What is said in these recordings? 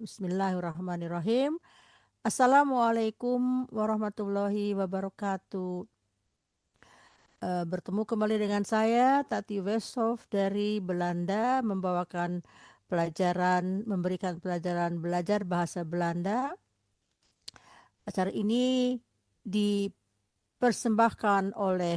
Bismillahirrahmanirrahim. Assalamualaikum warahmatullahi wabarakatuh. Bertemu kembali dengan saya Tati Westhoff dari Belanda, memberikan pelajaran belajar bahasa Belanda. Acara ini dipersembahkan oleh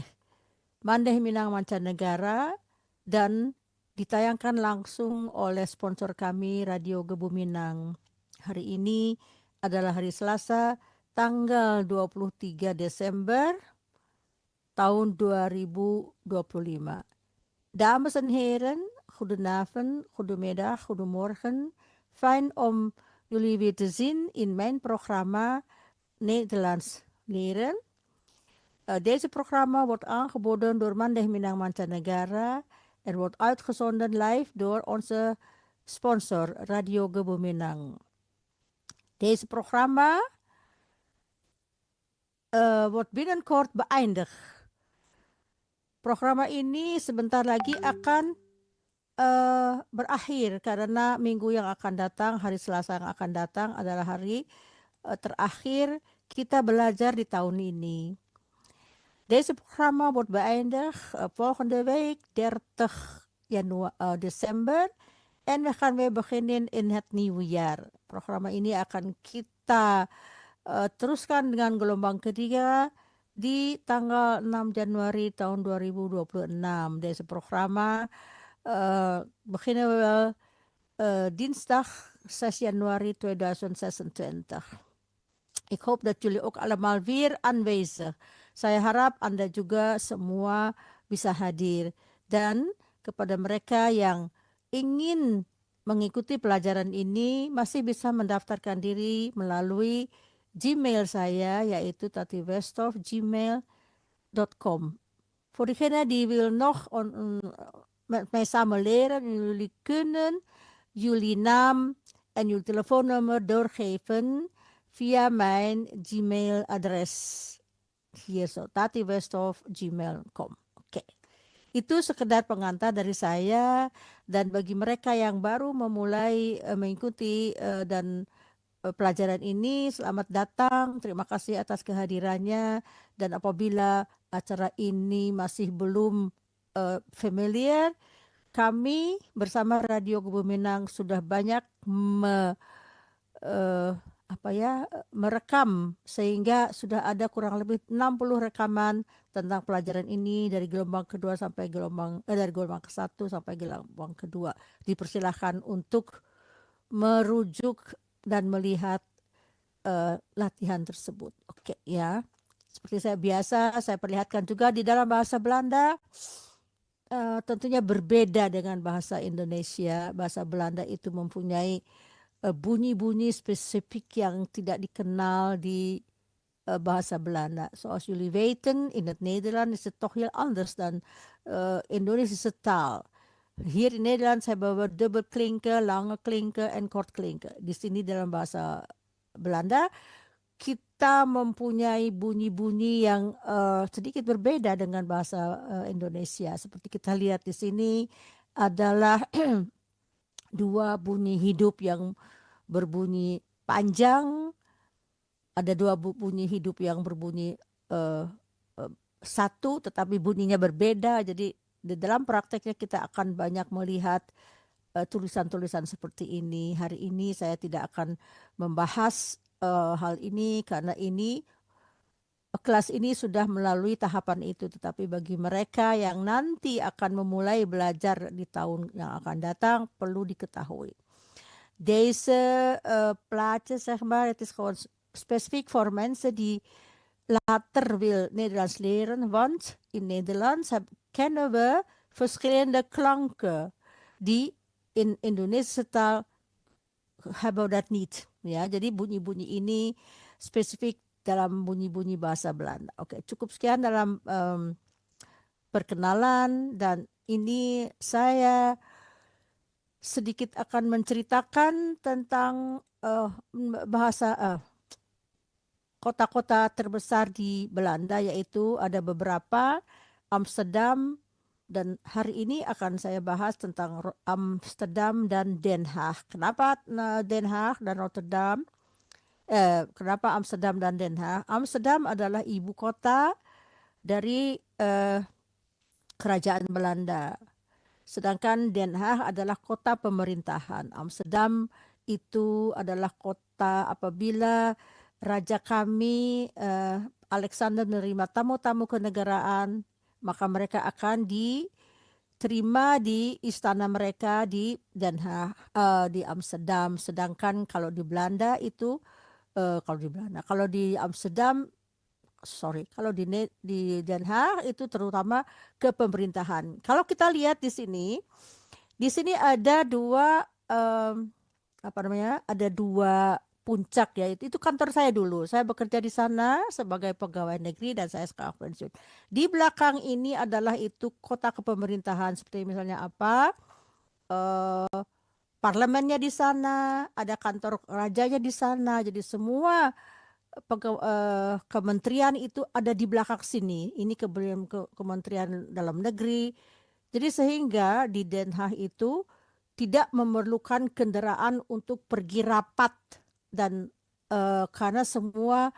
Mandeh Minang Mancanegara dan ditayangkan langsung oleh sponsor kami Radio Gebu Minang. Hari ini adalah hari Selasa, tanggal 23 Desember tahun 2025. Dames en heren, goedenavond, goedemiddag, goedemorgen. Fijn om jullie weer te zien in mijn programma Nederlands leren. Deze programma wordt aangeboden door Mandeh Minang Mancanegara en wordt uitgezonden live door onze sponsor Radio Gebu Minang. Deze programma wordt binnenkort beëindigd. Programma ini sebentar lagi akan berakhir karena minggu yang akan datang, hari Selasa yang akan datang adalah hari terakhir kita belajar di tahun ini. Deze programma wordt beëindigd volgende week 30 Desember en we gaan weer beginnen in het nieuwe jaar. Programma ini akan kita teruskan dengan gelombang ketiga di tanggal 6 Januari tahun 2026. Deze programma beginnen we dinsdag 6 Januari 2026. Ik hoop dat jullie ook allemaal weer aanwezig. Saya harap Anda juga semua bisa hadir. Dan kepada mereka yang ingin mengikuti pelajaran ini masih bisa mendaftarkan diri melalui Gmail saya, yaitu tatiwesthoff@gmail.com. Voor degenen die wil nog met mij samen leren, jullie kunnen jullie naam en jullie telefoonnummer doorgeven via mijn Gmail-adres. Hier zo, tatiwesthoff@gmail.com. Oke. Itu sekedar pengantar dari saya, dan bagi mereka yang baru memulai mengikuti pelajaran ini, selamat datang. Terima kasih atas kehadirannya, dan apabila acara ini masih belum familiar, kami bersama Radio Gebu Minang sudah banyak merekam, sehingga sudah ada kurang lebih 60 rekaman tentang pelajaran ini dari gelombang kedua sampai dari gelombang ke-1 sampai gelombang kedua. Dipersilahkan untuk merujuk dan melihat latihan tersebut. Oke, ya. Seperti saya perlihatkan juga di dalam bahasa Belanda tentunya berbeda dengan bahasa Indonesia. Bahasa Belanda itu mempunyai bunyi-bunyi spesifik yang tidak dikenal di bahasa Belanda. Zoals jullie weten, in het Nederlands is het toch heel anders dan Indonesische taal. Hier in Nederland hebben we dubbel klinken, lange klinken en kort klinken. Di sini dalam bahasa Belanda kita mempunyai bunyi-bunyi yang sedikit berbeda dengan bahasa Indonesia. Seperti kita lihat di sini adalah dua bunyi hidup yang berbunyi panjang, ada dua bunyi hidup yang berbunyi satu tetapi bunyinya berbeda. Jadi di dalam prakteknya kita akan banyak melihat tulisan-tulisan seperti ini. Hari ini saya tidak akan membahas hal ini karena kelas ini sudah melalui tahapan itu, tetapi bagi mereka yang nanti akan memulai belajar di tahun yang akan datang perlu diketahui. Deze plaatje, zeg maar, het is gewoon specifiek voor mensen die later wil Nederlands leren, want in Nederlands kennen we verschillende klanken die in Indonesische taal hebben we dat niet. Ya, jadi bunyi-bunyi ini spesifik dalam bunyi-bunyi bahasa Belanda. Oke, cukup sekian dalam perkenalan, dan ini saya sedikit akan menceritakan tentang kota-kota terbesar di Belanda, yaitu ada beberapa: Amsterdam, Dan hari ini akan saya bahas tentang Amsterdam dan Den Haag. Kenapa Den Haag dan Rotterdam? Kenapa Amsterdam dan Den Haag? Amsterdam adalah ibu kota dari kerajaan Belanda. Sedangkan Den Haag adalah kota pemerintahan. Amsterdam itu adalah kota apabila raja kami Alexander menerima tamu-tamu kenegaraan, maka mereka akan diterima di istana mereka di Den Haag, di Amsterdam. Sedangkan kalau di Belanda itu kalau di Amsterdam, kalau di Den Haag itu terutama ke pemerintahan. Kalau kita lihat di sini ada ada dua puncak ya. Itu kantor saya dulu. Saya bekerja di sana sebagai pegawai negeri dan saya sekarang pensiun. Di belakang ini adalah itu kota kepemerintahan seperti misalnya parlemennya di sana, ada kantor rajanya di sana. Jadi semua kementerian itu ada di belakang sini. Ini Kementerian Dalam Negeri. Jadi sehingga di Den Haag itu tidak memerlukan kendaraan untuk pergi rapat dan karena semua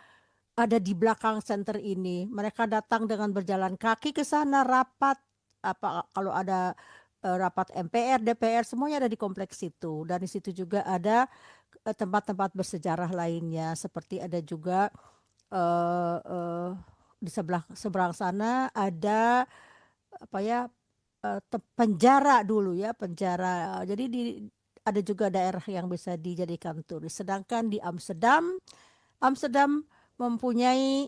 ada di belakang center ini. Mereka datang dengan berjalan kaki ke sana rapat. Kalau ada rapat MPR, DPR, semuanya ada di kompleks itu. Dan di situ juga ada tempat-tempat bersejarah lainnya, seperti ada juga di seberang sana ada penjara dulu ya, penjara. Jadi ada juga daerah yang bisa dijadikan turis. Sedangkan di Amsterdam mempunyai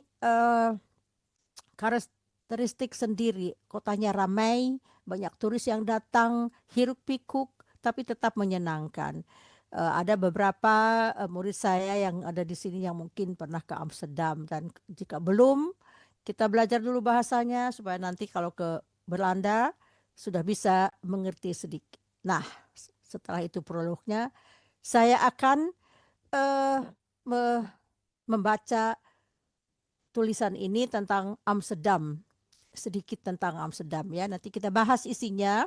karakteristik sendiri. Kotanya ramai, banyak turis yang datang, hiruk pikuk, tapi tetap menyenangkan. Ada beberapa murid saya yang ada di sini yang mungkin pernah ke Amsterdam, dan jika belum, kita belajar dulu bahasanya supaya nanti kalau ke Belanda sudah bisa mengerti sedikit. Nah, setelah itu prolognya, saya akan membaca tulisan ini tentang Amsterdam, sedikit tentang Amsterdam ya. Nanti kita bahas isinya.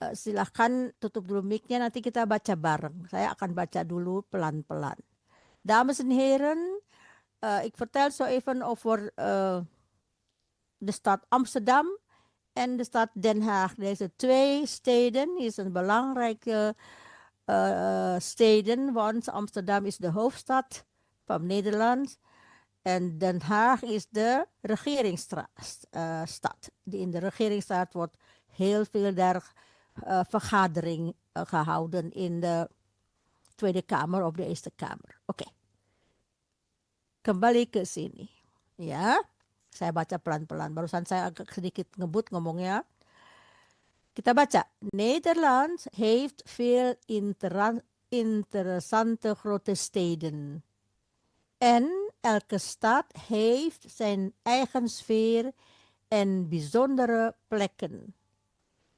Silahkan tutup dulu mic-nya, nanti kita baca bareng. Saya akan baca dulu pelan-pelan. Dames en heren, ik vertel zo even over de stad Amsterdam en de stad Den Haag. Deze twee steden is een belangrijke steden, want Amsterdam is de hoofdstad van Nederland en Den Haag is de regeringsstad. In de regeringsstad wordt heel veel vergadering gehouden in de Tweede Kamer of de Eerste Kamer. Oke. Kembali ke sini. Ya, saya baca pelan-pelan. Barusan saya agak sedikit ngebut ngomongnya. Kita baca. Nederland heeft veel interessante grote steden. En elke stad heeft zijn eigen sfeer en bijzondere plekken.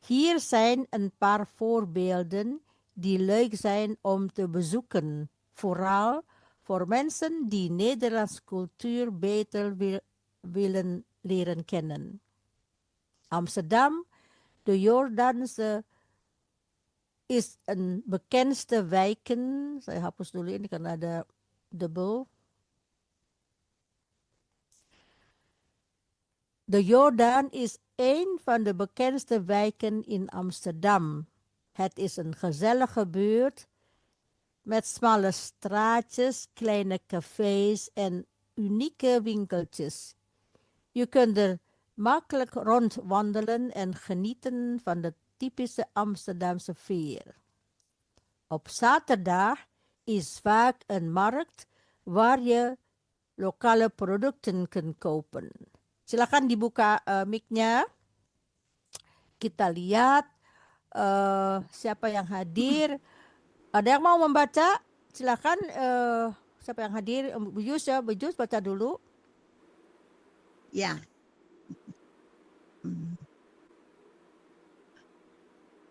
Hier zijn een paar voorbeelden die leuk zijn om te bezoeken, vooral voor mensen die Nederlandse cultuur beter willen leren kennen. Amsterdam, de Jordaanse, is een bekendste wijken. Saya hapus dulu ini karena ada dubbel. De Jordaan is een van de bekendste wijken in Amsterdam. Het is een gezellige buurt met smalle straatjes, kleine cafés en unieke winkeltjes. Je kunt er makkelijk rondwandelen en genieten van de typische Amsterdamse sfeer. Op zaterdag is vaak een markt waar je lokale producten kunt kopen. Silakan dibuka mic-nya. Kita lihat siapa yang hadir. Ada yang mau membaca? Silakan. Siapa yang hadir? Bujus ya, Bujus baca dulu. Ja.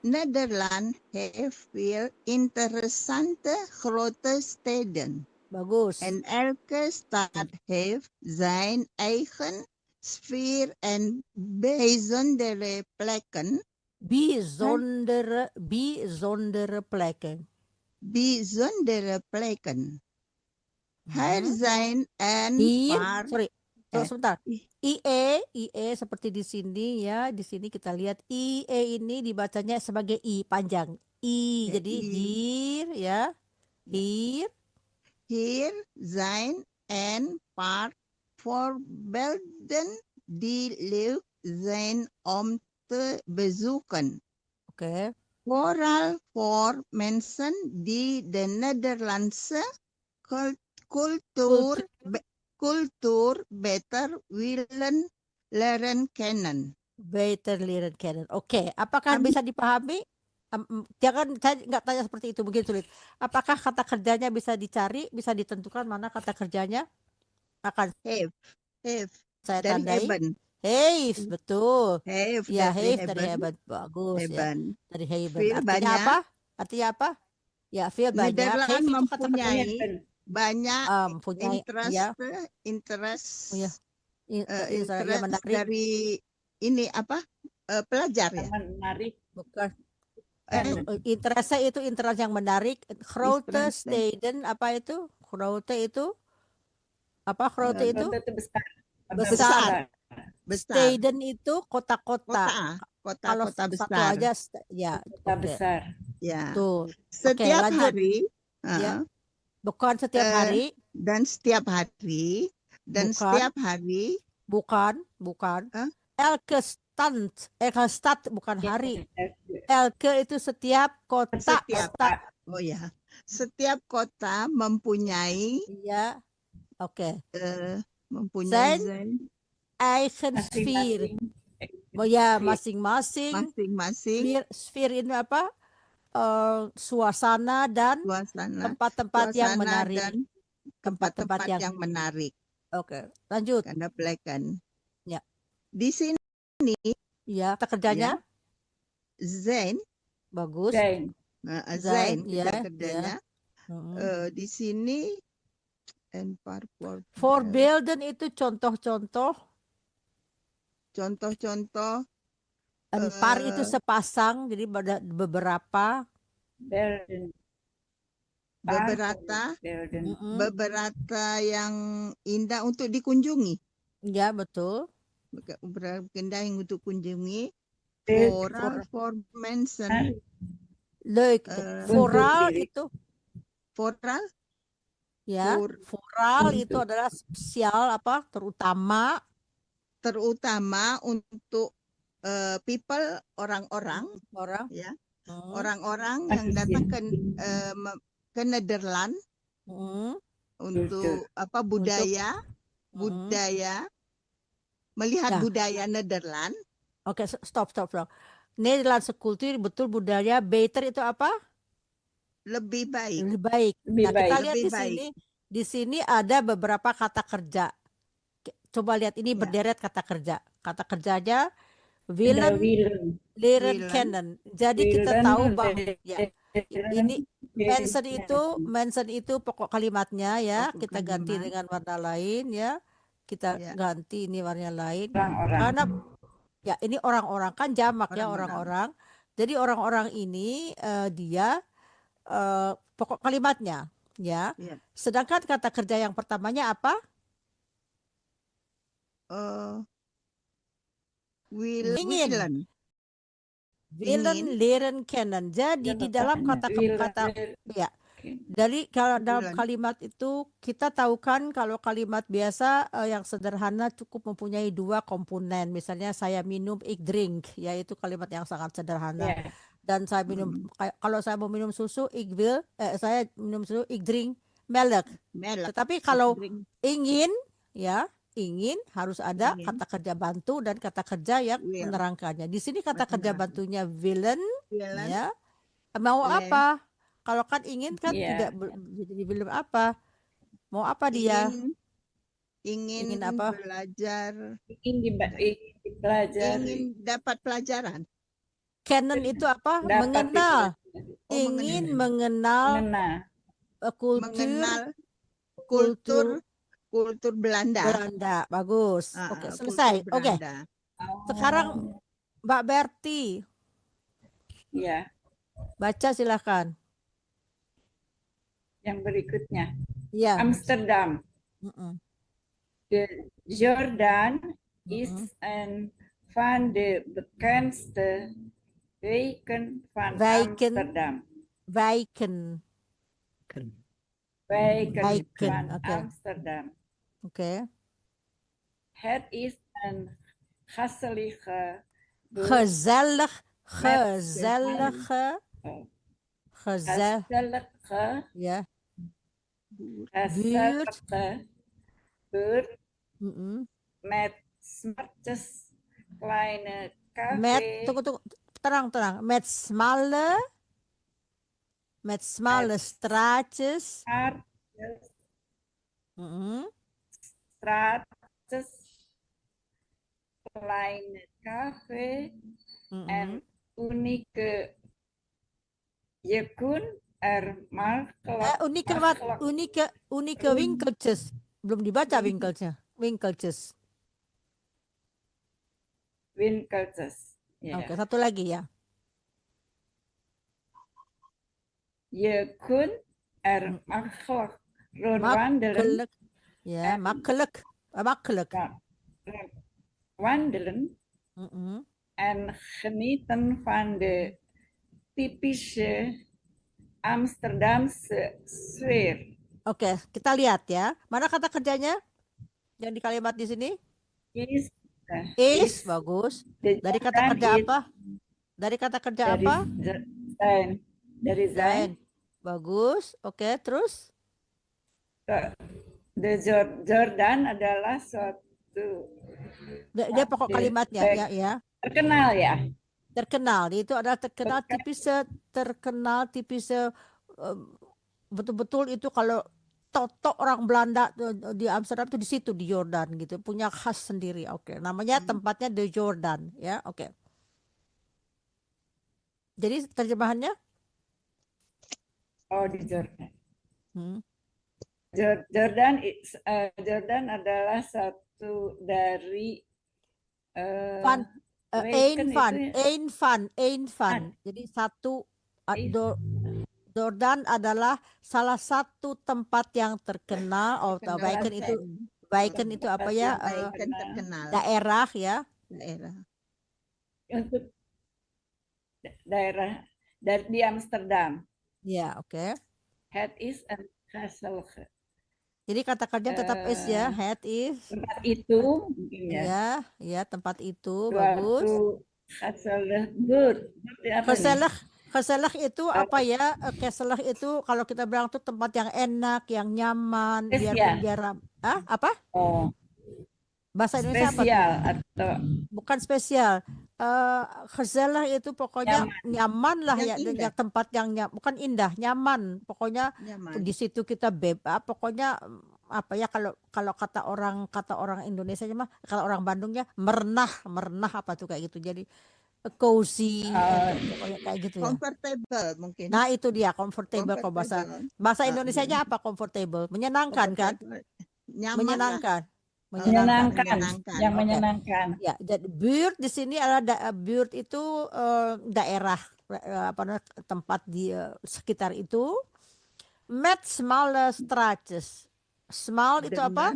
Nederland heeft veel interessante grote steden. Bagus. En elke stad heeft zijn eigen sfeer en bijzondere plekken. Bijzondere plekken. Bijzondere plekken. Er Mhm. zijn een Hier, paar. sorry, tunggu Eh, sebentar. ih, IE seperti di sini ya. Di sini kita lihat IE ini dibacanya sebagai I panjang. I, jadi here ya. Ya. Here. Hier zijn een paar voorbeelden die leuk zijn om te bezoeken. Oke. Vooral voor mensen die de Nederlandse cultuur, cultuur beter willen leren kennen. Better leren kennen. Oke, apakah Kami- bisa dipahami? Jangan, saya nggak tanya seperti itu, begitu sulit. Apakah kata kerjanya bisa dicari, bisa ditentukan mana kata kerjanya? Akan Have saya dari tandai. hebben. Have, betul. Have Ya, dari have dari hebben. hebat, bagus ya. Hebben. Dari hebat. Veel Artinya banyak. apa? Artinya apa? Ya, feel banyak. Nederland Have itu kata kerjanya mempunyai banyak punya interest, ya, interest, ya, ya interest menarik, dari ini apa pelajar ya. Menarik. bukan. Eh, Interestnya itu interest yang menarik. Grote Interest. steden apa itu? Grote itu apa? Grote itu Kota itu besar. besar. besar. Steden itu kota-kota. Kalau Kota satu besar. aja ya. Kota oke. besar. Ya. Tuh. Setiap lanjut. hari. Ya. Bukan setiap hari. Dan setiap hari. Dan Bukan. setiap hari. Bukan. Hah? Elke stad bukan hari. Elke itu setiap kota. Setiap. Stad. Oh ya. Setiap kota mempunyai. Iya. Oke. Mempunyai Eigen sfeer. Oh ya, masing-masing. Sfeer ini apa? Suasana dan tempat-tempat yang menarik. Dan tempat-tempat yang menarik. Oke, lanjut. Karena plekken. Ya. Di sini ya, kata kerjanya zijn. Bagus. Zijn ya, kata kerjanya. Di sini voorbeelden itu contoh-contoh. Contoh-contoh. Par itu sepasang, jadi beberapa. Beberapa yang indah untuk dikunjungi. Ya, betul. Beberapa indah yang untuk kunjungi. For mensen. Leuk. Vooral itu. Vooral? Ya, vooral itu adalah spesial apa? Terutama untuk people, orang-orang ya. Orang-orang yang datang ke Nederland untuk apa budaya melihat budaya Nederland. Oke, stop. Nederlandse cultuur betul budaya beter itu apa? Lebih baik. Nah, kita lihat di sini ada beberapa kata kerja. Coba lihat ini berderet kata kerja. Kata kerjanya willen, leren kennen. Jadi kita tahu bahwa ini mensen itu pokok kalimatnya ya. Kita ganti dengan warna lain ya. Kita ganti ini warna lain. Karena ya ini orang-orang kan jamak ya orang-orang. Jadi orang-orang ini dia pokok kalimatnya ya. Sedangkan kata kerja yang pertamanya apa? Willen leren kennen. Jadi di dalam kata ya. Dari kalau dalam kalimat itu kita tahu kan kalau kalimat biasa yang sederhana cukup mempunyai dua komponen. Misalnya saya minum, ik drink, yaitu kalimat yang sangat sederhana. Dan saya minum, kalau saya mau minum susu, saya minum susu, ik drink melk. Tetapi kalau ingin harus ada kata kerja bantu dan kata kerja yang menerangkannya. Di sini kata kerja bantunya willen. Ya. Mau apa? Kalau kan ingin kan tidak jadi belum apa? Mau apa dia? Ingin apa? Belajar. Ingin dapat pelajaran. Kennen itu apa? Mengenal. Ingin mengenal kultur kultur Belanda. Belanda. Bagus. Oke, Kultur selesai. Oke, Belanda. sekarang Mbak Berti, Ya, baca silakan. yang berikutnya. Iya. Amsterdam. Mm-mm. De Jordan is Mm-mm. een van de bekendste wijken van Wijken. Amsterdam. Wijken. Wijken Wijken, van oké. Amsterdam. Oké. Het is een gezellige Gezellig. Met- Gezellige. gezellige Ja. gezellige buurt Mm-mm. met smartjes kleine Met, café. tunggu. Terang. Met smalle straatjes. Straatjes, Mm-mm. straatjes, kleine café Mm-mm. en unieke. Je kunt er makkelijk. Unieke wat? Unieke winkeltjes. Belum dibaca winkeltjes. Winkeltjes. Winkeltjes. Ja. Oke, satu lagi ya. Je kunt er makkelijk rondwandelen. Makkelijk. Ja, makkelijk. Makkelijk. Wandelen Mm-mm. en genieten van de typische Amsterdamse sfeer. Oke, kita lihat ya. Mana kata kerjanya? Yang di kalimat di sini? Is, bagus. Dari kata kerja apa? Dari kata kerja apa? Zijn. Dari zijn. Bagus. Oke, terus? De Jordan adalah suatu Dia pokok kalimatnya ya. terkenal ya. Terkenal. Itu adalah terkenal tipis betul-betul itu kalau Toto orang Belanda di Amsterdam itu di situ di Jordan gitu, punya khas sendiri. Oke, namanya tempatnya The Jordan ya. Oke. Jadi terjemahannya? Oh, di Jordan. Hmm. Jordan adalah satu dari Ein Fan. Jadi satu Jordan adalah salah satu tempat yang terkenal. Wijken itu apa ya? Terkenal. Daerah ya. Untuk daerah di Amsterdam. Ya, oke. Het is een gezellige. Jadi kata kerja tetap is ya. Het is. Tempat itu mungkin ya. Ya, tempat itu bagus. Gezellig itu apa ya? Gezellig itu kalau kita bilang tuh tempat yang enak, yang nyaman, biarpun dia apa? Oh. Bahasa Indonesia spesial apa? Atau bukan spesial. Gezellig itu pokoknya nyaman lah ya, yang tempat yang bukan indah, nyaman. Pokoknya di situ kita bebas. Pokoknya apa ya, kalau kata orang Indonesia mah, kalau orang Bandungnya merenah apa tuh kayak gitu. Jadi cozy kayak gitu ya. Comfortable mungkin. Nah, itu dia comfortable. Kalau bahasa Indonesianya apa comfortable? Menyenangkan kan? Menyenangkan. Yang menyenangkan. Ya, jadi buurt di sini adalah buurt itu daerah tempat di sekitar itu. Met smalle straatjes. Small itu apa?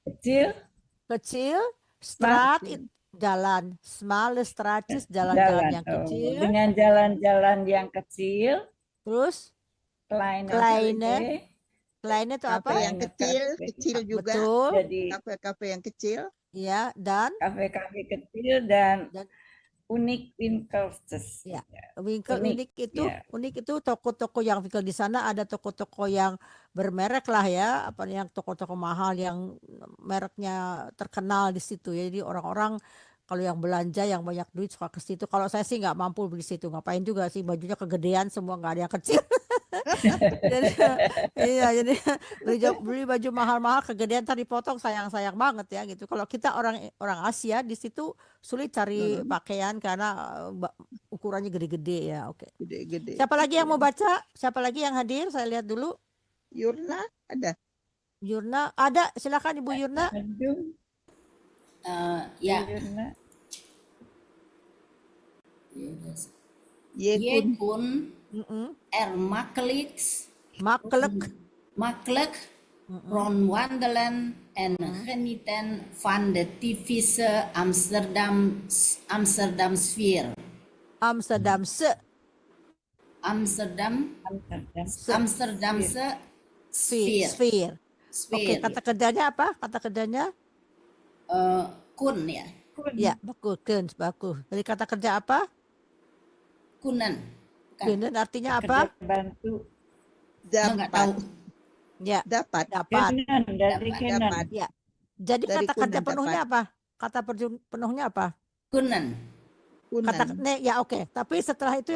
Kecil. Straat itu jalan. Smalle straatjes, jalan-jalan yang kecil. Dengan jalan-jalan yang kecil. Terus Kleine itu apa? Yang kecil juga. Betul. Jadi kafe-kafe yang kecil. Ya, dan kafe-kafe kecil dan unik winkeltjes. Ya, unik itu toko-toko yang winkel di sana, ada toko-toko yang bermerek lah ya, apa yang toko-toko mahal yang mereknya terkenal di situ. Jadi orang-orang kalau yang belanja yang banyak duit suka ke situ. Kalau saya sih nggak mampu beli situ, ngapain juga sih, bajunya kegedean semua, nggak ada yang kecil. jadi beli baju mahal-mahal kegedean tadi dipotong, sayang banget ya gitu. Kalau kita orang Asia di situ sulit cari pakaian karena ukurannya gede-gede ya. Oke. Gede-gede. Siapa lagi yang mau baca? Siapa lagi yang hadir? Saya lihat dulu. Yurna ada. Yurna ada, silakan Ibu Yurna. Aduh, Ya, Yurna. Yekun. Yekun Mm-mm. makkelijk, Makkelijk. makkelijk rond wandelen en genieten van de typische Amsterdam sfeer. Amsterdamse Amsterdamse sfeer. sfeer. Oke, kata kerjanya apa? Kata kerjanya? Kun ya, Ya, bagus, bagus. Jadi kata kerja apa? kunen. Kunen artinya apa? Kerja bantu. Nggak Dapat. tahu. Ya, Dapat. dapat. Kenan, dari kenan. Dapat. Ya. Jadi Dari kata kerja kunen penuhnya apa? Kata penuhnya apa? Kunen. Kata Kunan. ya oke. Tapi setelah itu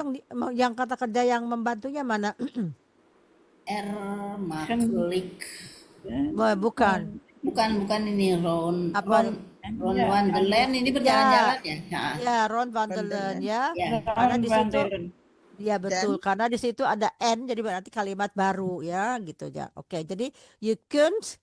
yang kata kerja yang membantunya mana? Makkelijk. Bukan. Bukan ini Ron. Apa? Ron wandelen ini berjalan-jalan ya. Nah, Ya, Ron van der Len ya. ya. Karena di situ Wandelen. ya betul, karena di situ ada N jadi berarti kalimat baru ya gitu ya. Oke, jadi you kunt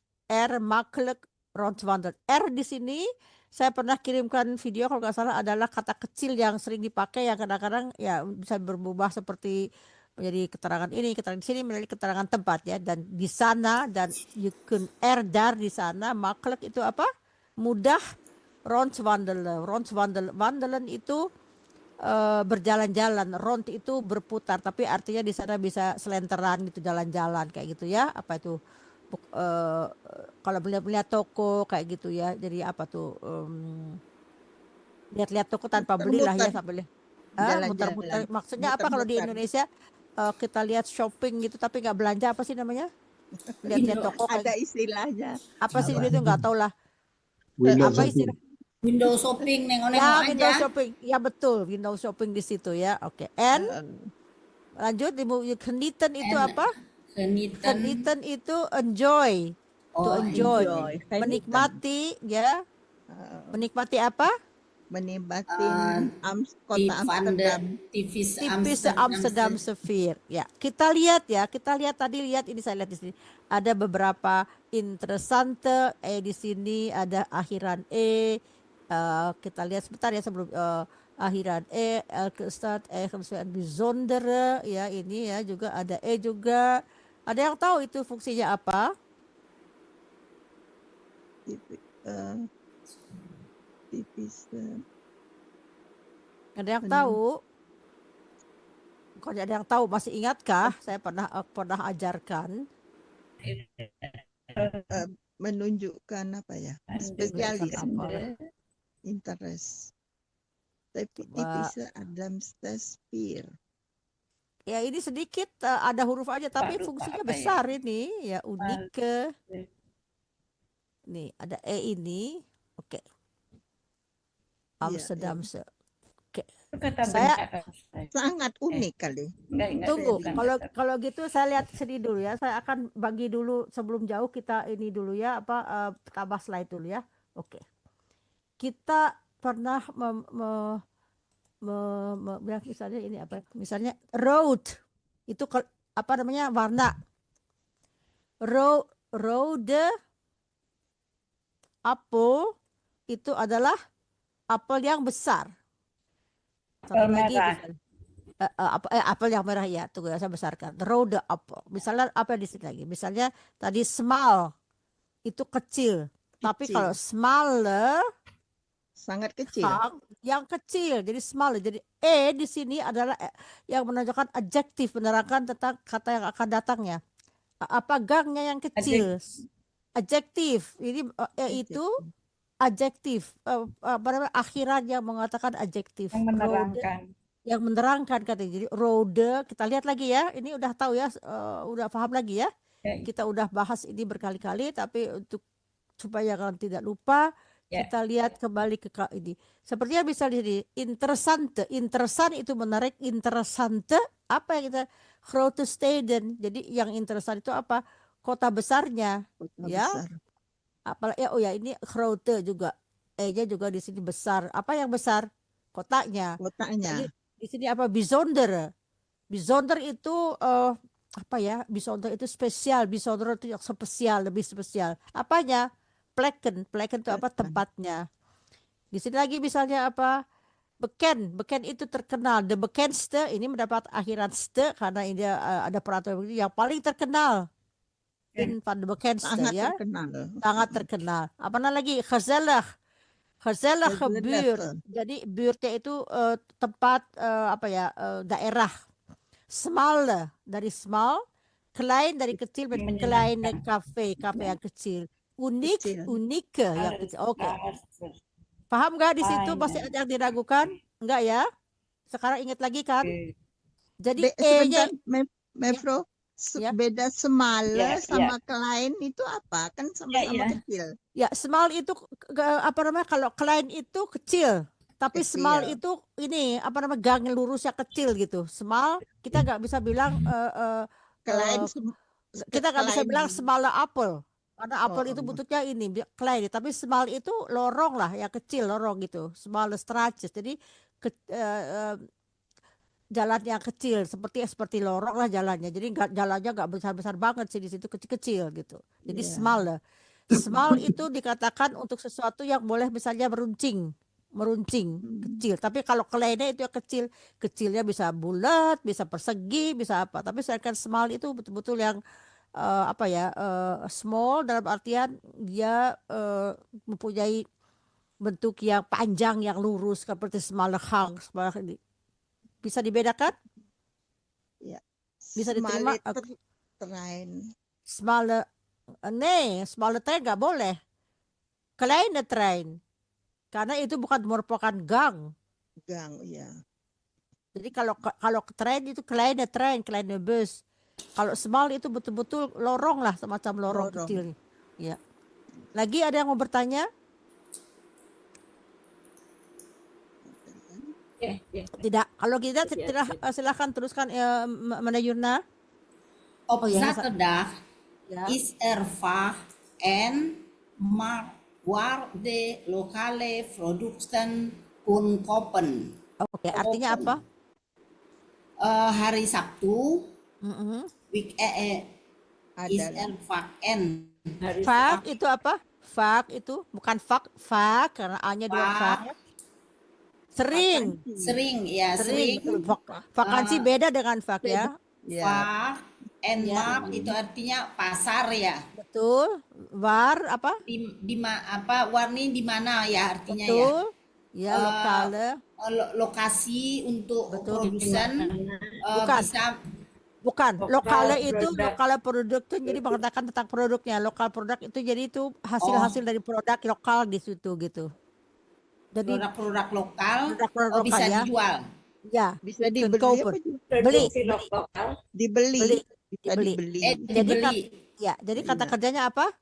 makkelijk rondwandelen. di sini saya pernah kirimkan video kalau nggak salah adalah kata kecil yang sering dipakai yang kadang-kadang ya bisa berubah seperti menjadi keterangan ini, keterangan di sini menjadi keterangan tempat ya. Dan di sana dan you kunt daar di sana, makkelijk itu apa? Mudah. Rondwandelen. Wandelen itu berjalan-jalan, rond itu berputar, tapi artinya di sana bisa selenteran gitu, jalan-jalan kayak gitu ya. Apa itu kalau melihat toko kayak gitu ya, jadi apa tuh lihat-lihat toko tanpa belilah ya, sampai muter-muter. Maksudnya apa kalau di Indonesia kita lihat shopping gitu tapi nggak belanja, apa sih namanya, lihat-lihat toko Ada istilahnya. apa sih itu, nggak tahu lah Window apa shopping. istilah. Window shopping nengok-nengok Ya, aja. window shopping. Ya betul, window shopping di situ ya. Oke. And lanjut, you genieten itu And apa? Genieten. Genieten itu enjoy. To Oh, enjoy. enjoy. Menikmati ya. Menikmati apa? Menikmati kota Di Amsterdam. tipis Tipis Amsterdam Sphere. Ya, kita lihat tadi ini saya lihat di sini. Ada beberapa interessante di sini ada akhiran kita lihat sebentar ya sebelum akhiran Elke-stad een bijzondere ya, ini ya juga ada juga. Ada yang tahu itu fungsinya apa? Tipis. Ada yang tahu? Kalau ada yang tahu, masih ingatkah? Saya pernah ajarkan. Menunjukkan apa ya? Spesialis. Interest. Tapi tipis Amsterdam Sphere. Ya ini sedikit ada huruf aja tapi Baru fungsinya apa ya? besar ini ya, unik. Nih ada ini. Oke. Amsterdam. Oke. Itu kata Saya- benda kan? Sangat unik kali. Enggak, Tunggu, bukan. kalau gitu saya lihat sini dulu ya. Saya akan bagi dulu sebelum jauh, kita ini dulu ya, tambah slide dulu ya. Oke. Kita pernah misalnya ini apa? Misalnya road itu apa namanya, warna. Rode apel itu adalah apel yang besar. Satu Apel lagi merah. misalnya, apel yang merah ya, tunggu ya, saya besarkan. Rode apel. Misalnya apa di sini lagi? Misalnya tadi small itu kecil. Tapi Kecil. kalau smaller Sangat kecil. yang kecil, jadi small. Jadi di sini adalah yang menunjukkan adjektif, menerangkan tentang kata yang akan datangnya. Apa gangnya yang kecil? Adjektif. Ini itu adjektif. Apa namanya, akhiran yang mengatakan adjektif. Yang menerangkan. Yang menerangkan katanya. Jadi rode, kita lihat lagi ya. Ini udah tahu ya, udah paham lagi ya. Ya. Kita udah bahas ini berkali-kali, tapi untuk supaya kalian tidak lupa, Ya. kita lihat kembali ke ini. Sepertinya bisa di sini, interessante. Interessan itu menarik, interessante. Apa yang kita grote steden. Jadi yang interessan itu apa? Kota besarnya. Kota Ya. besar. Apalagi ini grote juga. E-nya juga di sini besar. Apa yang besar? Kotanya. Kotanya. Di sini apa? Bijzonder. Bijzonder itu apa ya, bijzonder itu spesial, bijzonder itu yang spesial, lebih spesial. Apanya? Pleken, pleken itu apa? Pleken. Tempatnya. Di sini lagi misalnya apa? Beken, beken itu terkenal. The bekendste ini mendapat akhiran ste karena ini ada peraturan begitu, yang paling terkenal. In van de bekendste Sangat ya, terkenal. sangat terkenal. Apa lagi? Gezellig, gezellige buurt. Gezellige. Jadi buurtnya itu tempat apa ya, daerah. Smalle dari small, klein dari kecil, kleine cafe, cafe yang kecil. Unik, Kecil. unieke yang Harus, kecil. Oke. harus. Paham nggak di situ? Fine. Masih ada yang diragukan? Enggak ya? Sekarang ingat lagi kan? Oke. Jadi Sebentar, E-nya Mevro, Ya. beda semala Ya, sama klein itu apa? Kan sama-sama Ya. kecil. ya small itu apa namanya? Kalau klein itu kecil, tapi Kecil. small itu ini apa namanya? Gang lurusnya kecil gitu. Small kita nggak bisa bilang Klein, kita nggak bisa klein. bilang small apple. Karena apel itu Oh. bentuknya ini klein, tapi small itu lorong lah, ya kecil lorong gitu. Small straatjes. Jadi jalan yang kecil seperti lorong lah jalannya. Jadi jalannya nggak besar-besar banget sih, di situ kecil-kecil gitu. Jadi Iya. small lah. Small itu dikatakan untuk sesuatu yang boleh misalnya meruncing kecil. Tapi kalau kleinnya itu yang kecil, kecilnya bisa bulat, bisa persegi, bisa apa. Tapi sedangkan small itu betul-betul yang apa ya, small dalam artian dia mempunyai bentuk yang panjang, yang lurus seperti small hang. Bisa dibedakan? Ya. Bisa diterima? Trein. Small train nggak boleh. Kleine train. Karena itu bukan merupakan gang. Gang, ya. Jadi kalau train itu kleine train, kleine bus. Kalau small itu betul-betul lorong lah, semacam lorong kecil. Ya. Lagi ada yang mau bertanya? Ya. Tidak. Kalau kita silahkan teruskan Mana Yurna. Op ya, zaterdag Ya. is er vaak en maar waar de lokale producten kon kopen. Oke, artinya apa? Hari Sabtu Mm-mm. is er vaak en. Vaak itu apa? Vaak itu bukan vaak karena A-nya dua vaak. Sering. Sering ya, sering. Vakansi beda dengan vaak ya. Vaak en maar itu artinya pasar ya. Betul. War apa? Warni di mana ya artinya ya. Betul. Ya, lokale. Lokasi untuk produsen Bukan. Lokale itu produk. lokale produk itu jadi mengatakan tentang produknya. Lokal produk itu jadi itu hasil-hasil dari produk lokal di situ gitu. Jadi Produk-produk lokal Produk-produk bisa lokal ya. dijual. ya, Bisa dibeli kopen. apa juga? Beli. Dibeli. Bisa Dibeli. dibeli. Dibeli. Jadi kata kerjanya apa?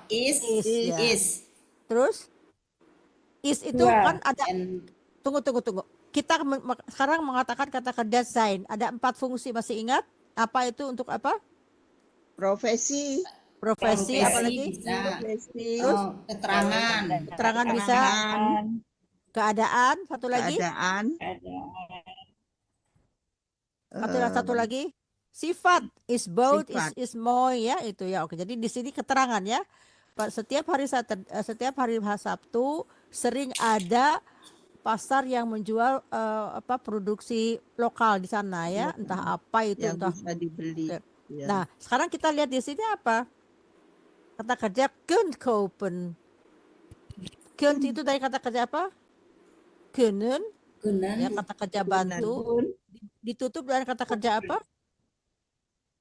Is. Ya. Terus is itu Jual. kan ada And tunggu. Kita sekarang mengatakan kata kerja sein. Ada 4 fungsi, masih ingat? Apa itu untuk apa? Profesi. Profesi, apa lagi? bisa. Profesi. Keterangan. Keterangan bisa. Keadaan, satu lagi. Keadaan. Satu lagi. Sifat is both Sifat. is moy ya itu ya. Oke, jadi di sini keterangan ya. Setiap hari Sabtu sering ada pasar yang menjual produksi lokal di sana ya, entah apa itu, yang entah. bisa dibeli. Ya. Nah, sekarang kita lihat di sini apa? Kata kerja kunt. Kunt itu dari kata kerja apa? Kunnen, ya, kata kerja bantu. Ditutup dengan kata kerja apa?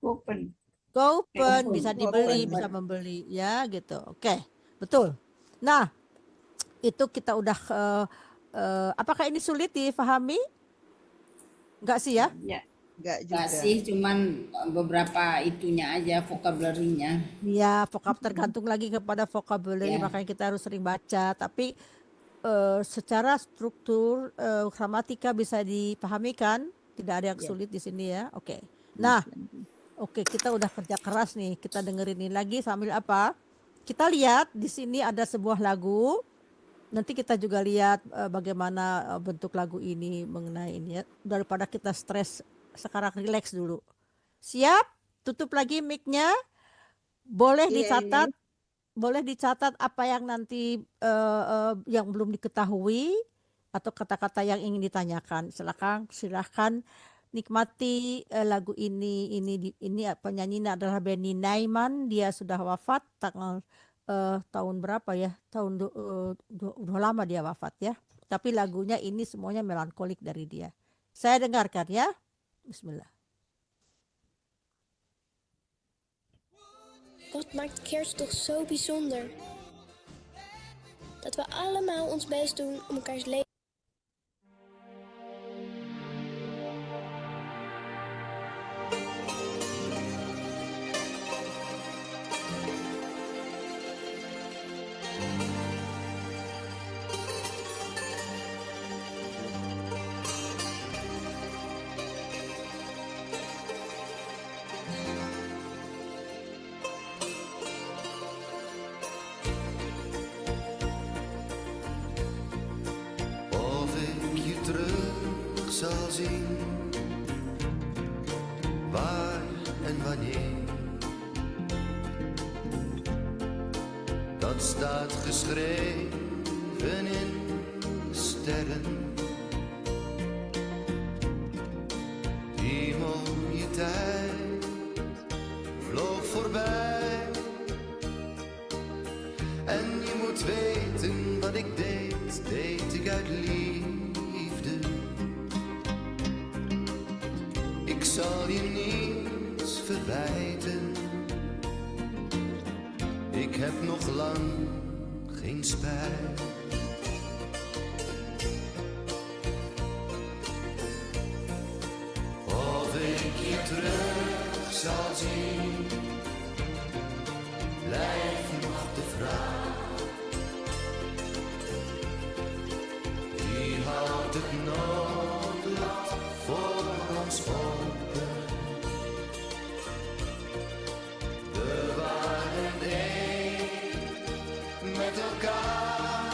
Kopen. Kopen, bisa dibeli, Kopen. bisa membeli, ya gitu. Oke, betul. Nah, itu kita udah apakah ini sulit difahami? Enggak sih ya? Ya. Enggak juga. Enggak sih, cuman beberapa itunya aja, vocabulary-nya. Ya, vokab tergantung lagi kepada vocabulary, Ya. makanya kita harus sering baca. Tapi secara struktur gramatika bisa dipahami kan? Tidak ada yang Ya. sulit di sini ya. Oke. Nah, oke, kita udah kerja keras nih. Kita dengerin ini lagi sambil apa? Kita lihat di sini ada sebuah lagu. Nanti kita juga lihat bagaimana bentuk lagu ini mengenai ini ya. Daripada kita stres sekarang relax dulu. Siap? Tutup lagi mic-nya. Boleh Iya, dicatat, boleh dicatat apa yang nanti yang belum diketahui atau kata-kata yang ingin ditanyakan. Silakan nikmati lagu ini. Ini penyanyinya adalah Benny Naiman. Dia sudah wafat tanggal tahun berapa ya? Udah lama dia wafat ya. Tapi lagunya ini semuanya melankolik dari dia. Saya dengarkan ya. Bismillah. Wat maakt kerst toch zo bijzonder? Dat we allemaal ons best doen om elkaars leven. Of ik je terug zal zien, waar en wanneer, dat staat geschreven in sterren. Die mooie tijd vloog voorbij en je moet weten wat ik deed ik uit liefde. Ik zal je niets verwijten, ik heb nog lang geen spijt. Of ik je terug zal zien, blijft nog de vraag. Wie houdt het noodlot voor ons open? We waren één met elkaar.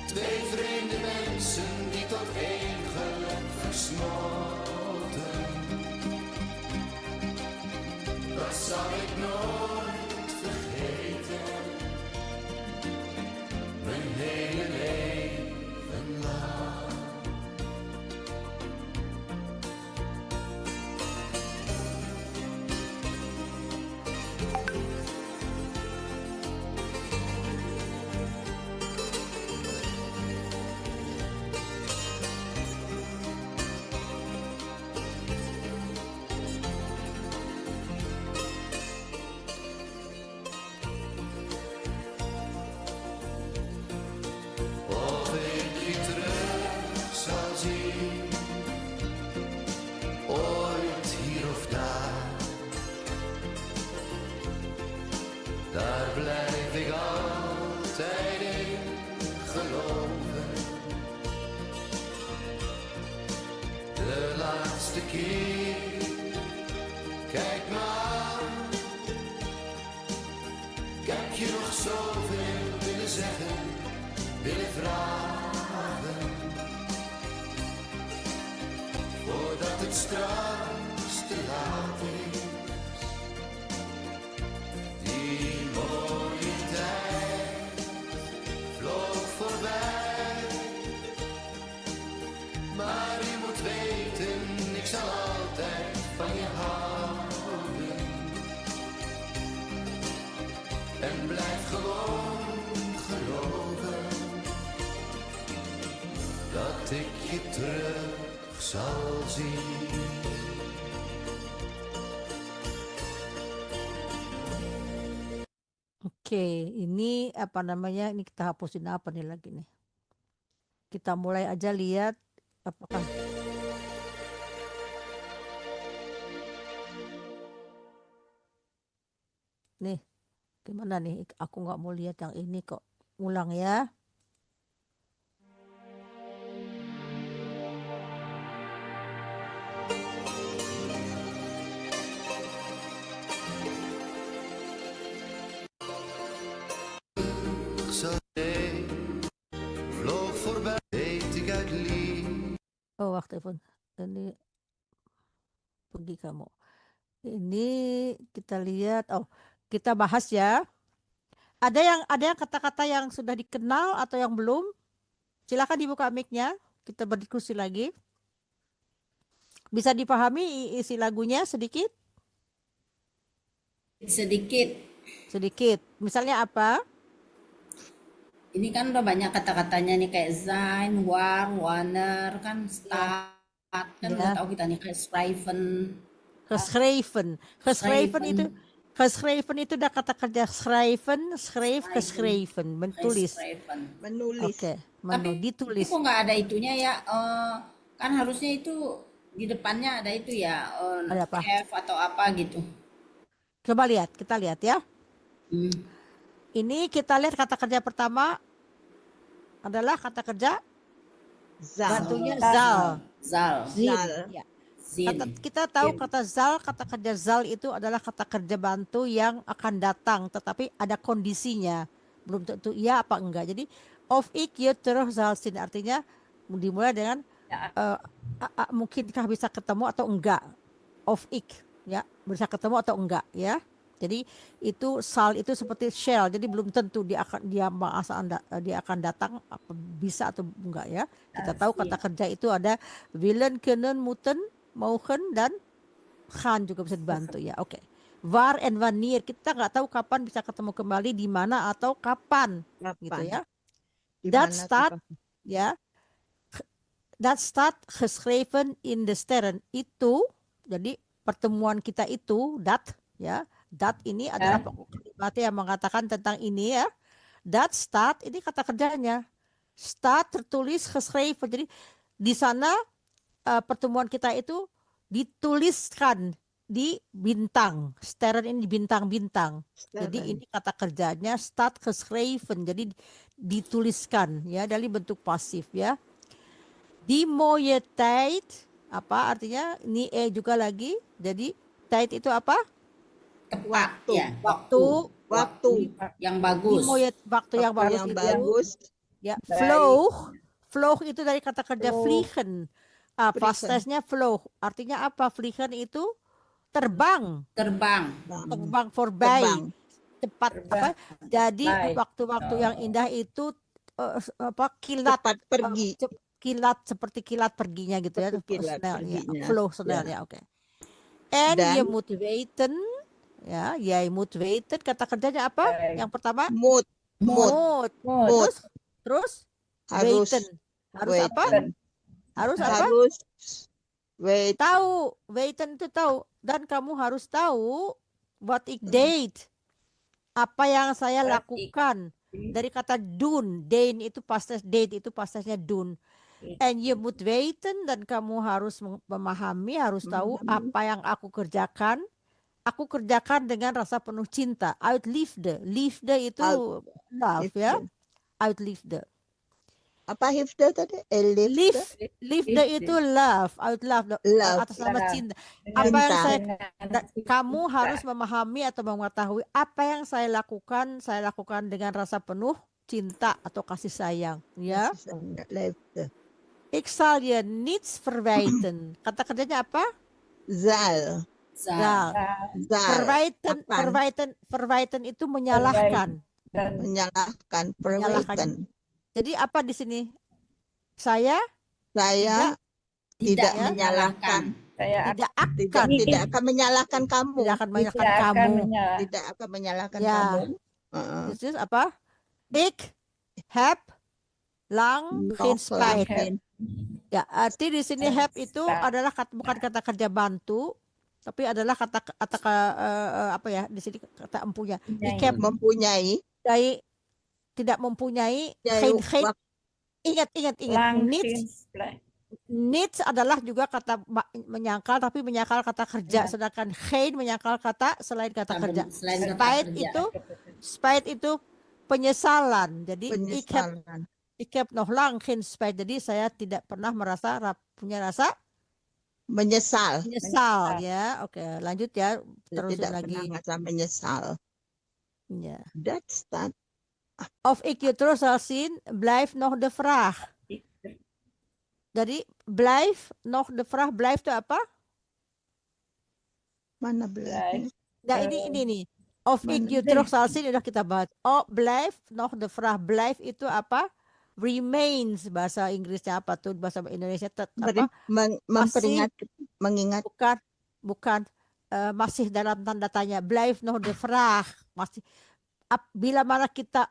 Twee vreemde mensen die tot één geluk versmolten. Dat zal ik nooit vergeten. Mijn hele leven lang. Of ik je terug zal zien, ooit hier of daar. Daar blijf ik altijd in geloven. De laatste keer, kijk maar. Ik heb je nog zoveel willen zeggen, willen vragen, voordat het straks te laat is. Die mooie tijd vloog voorbij, maar je moet weten, ik zal altijd van je houden. En blijf gewoon geloven dat ik je terug zal zien. Oke, ini apa namanya? Ini kita hapusin apa nih lagi nih? Kita mulai aja lihat apakah nih gimana nih? Aku nggak mau lihat yang ini kok. Ulang ya. Vloog voorbij, deed ik uit liefde. Oh, wacht even. ini pergi kamu. Ini kita lihat. Oh, kita bahas ya. Ada yang kata-kata yang sudah dikenal atau yang belum? Silakan dibuka mic-nya. Kita berdiskusi lagi. Bisa dipahami isi lagunya sedikit? Sedikit. Sedikit. Misalnya apa? Ini kan udah banyak kata-katanya nih kayak sein, war, warner, kan start. Kan udah Ya. tahu kita nih kayak schrijven. Geschreven. Geschreven itu Schrijven. geschreven itu udah kata kerja schrijven, schreef, Schrijven. geschreven, menulis. Geschreven. Menulis. Oke, Tapi ditulis. kok nggak ada itunya ya? Kan harusnya itu di depannya ada itu ya, Ada apa? have atau apa gitu. Coba lihat, kita lihat ya. Hmm. Ini kita lihat kata kerja pertama adalah kata kerja Zal. bantunya zal. Zal. Zin. Zal. Ya. Zin. Kita tahu kata kerja zal itu adalah kata kerja bantu yang akan datang, tetapi ada kondisinya. Belum tentu iya apa enggak. Jadi of ik je terug zal zien artinya dimulai dengan mungkinkah bisa ketemu atau enggak. Of ik ya, bisa ketemu atau enggak ya. Jadi itu sal itu seperti shell, jadi belum tentu dia akan datang apa bisa atau enggak ya. Kita tahu kata kerja itu ada willen, kunnen, moeten, mogen dan gaan juga bisa dibantu ya. Oke. Waar en wanneer kita nggak tahu kapan bisa ketemu kembali, di mana atau kapan gitu ya. Di Dat mana staat tuh, Pak? ya. Dat staat geschreven in de sterren. Itu jadi pertemuan kita itu dat ya. Dat ini adalah kalimat yang mengatakan tentang ini ya. Dat staat ini kata kerjanya. Staat tertulis geschreven. Jadi di sana pertemuan kita itu dituliskan di bintang. Sterren ini bintang-bintang. Jadi Sterren. ini kata kerjanya staat geschreven. Jadi dituliskan ya dari bentuk pasif ya. Die mooie tijd apa artinya? Ini juga lagi. Jadi tijd itu apa? Tepat Waktu. ya. Waktu. Yang Die bagus. mooie waktu yang bagus Yang itu. bagus. Ya, Baik. vloog itu dari kata kerja Vloog. vliegen. Past Vliegen. tense-nya vloog. Artinya apa? Vliegen itu terbang, Terbang. terbang voorbij, Terbang. cepat apa? Jadi Baik. waktu-waktu yang indah itu kilat, Cepat pergi. kilat seperti kilat perginya gitu ya, Seperti kilat snelnya, perginya. flow snelnya, oke. En Dan- je moet weten, ya, jij moet weten. Kata kerjanya apa? Baik. Yang pertama, Mood. moet. Mood. Terus Harus. weten. Harus wait. apa? Harus apa? Harus. Wait. Tahu. Weten itu tahu. Dan kamu harus tahu what ik deed. Apa yang saya What ik- lakukan. Dari kata doen. Deed itu past tense, deed itu past tense-nya doen. And you moet weten, dan kamu harus memahami, harus tahu apa yang aku kerjakan. Aku kerjakan dengan rasa penuh cinta. Uit liefde. Liefde itu love ya. Uit liefde. Apa hifde tadi? Liefde. Liefde itu love. Uit love. Love. Atas nama Nah, cinta. Dengan Apa yang cinta. saya dengan kamu cinta. harus memahami atau mengetahui apa yang saya lakukan dengan rasa penuh cinta atau kasih sayang ya. Liefde. Ik zal je niets verwijten. Kata kerjanya apa? Zal. Zal. Zal. Verwijten itu menyalahkan. Dan Menyalahkan. Menyalahkan. Perwaitan. Jadi apa di sini? Saya Saya tidak ya, menyalahkan. saya tidak Tidak, akan tidak akan menyalahkan kamu. tidak akan menyalahkan tidak akan kamu. menyalahkan. Tidak akan menyalahkan Ya. kamu. Terus apa? Ik heb lang geen spijt. Ya, arti di sini have itu adalah bukan kata kerja bantu, tapi adalah kata apa ya di sini kata empunya. Ik heb Mempunyai. tidak mempunyai. Jai- Geen, ingat. Niets, niets adalah juga kata menyangkal, tapi menyangkal kata kerja. Sedangkan geen menyangkal kata selain kata kerja. Selain kata Spijt kerja. spijt itu penyesalan. Jadi Penyesalan. ik heb nog lang geen spijt. Jadi saya tidak pernah punya rasa Menyesal. menyesal ya. Oke, lanjut ya. Terusin Tidak lagi. pernah merasa menyesal. Ya. That's that. Of ik je terug zal zien, blijft nog de vraag. Jadi blijf nog de vraag blijf itu apa? Mana belajar? Nah ini nih. Of ik Mana? je terug zal zien udah kita bahas. Oh blijf nog de vraag blijf itu apa? Remains bahasa Inggrisnya apa tuh bahasa Indonesia apa? Memperingat, mengingat. Bukan masih dalam tanda tanya. Blijf nog de vraag masih bila mana kita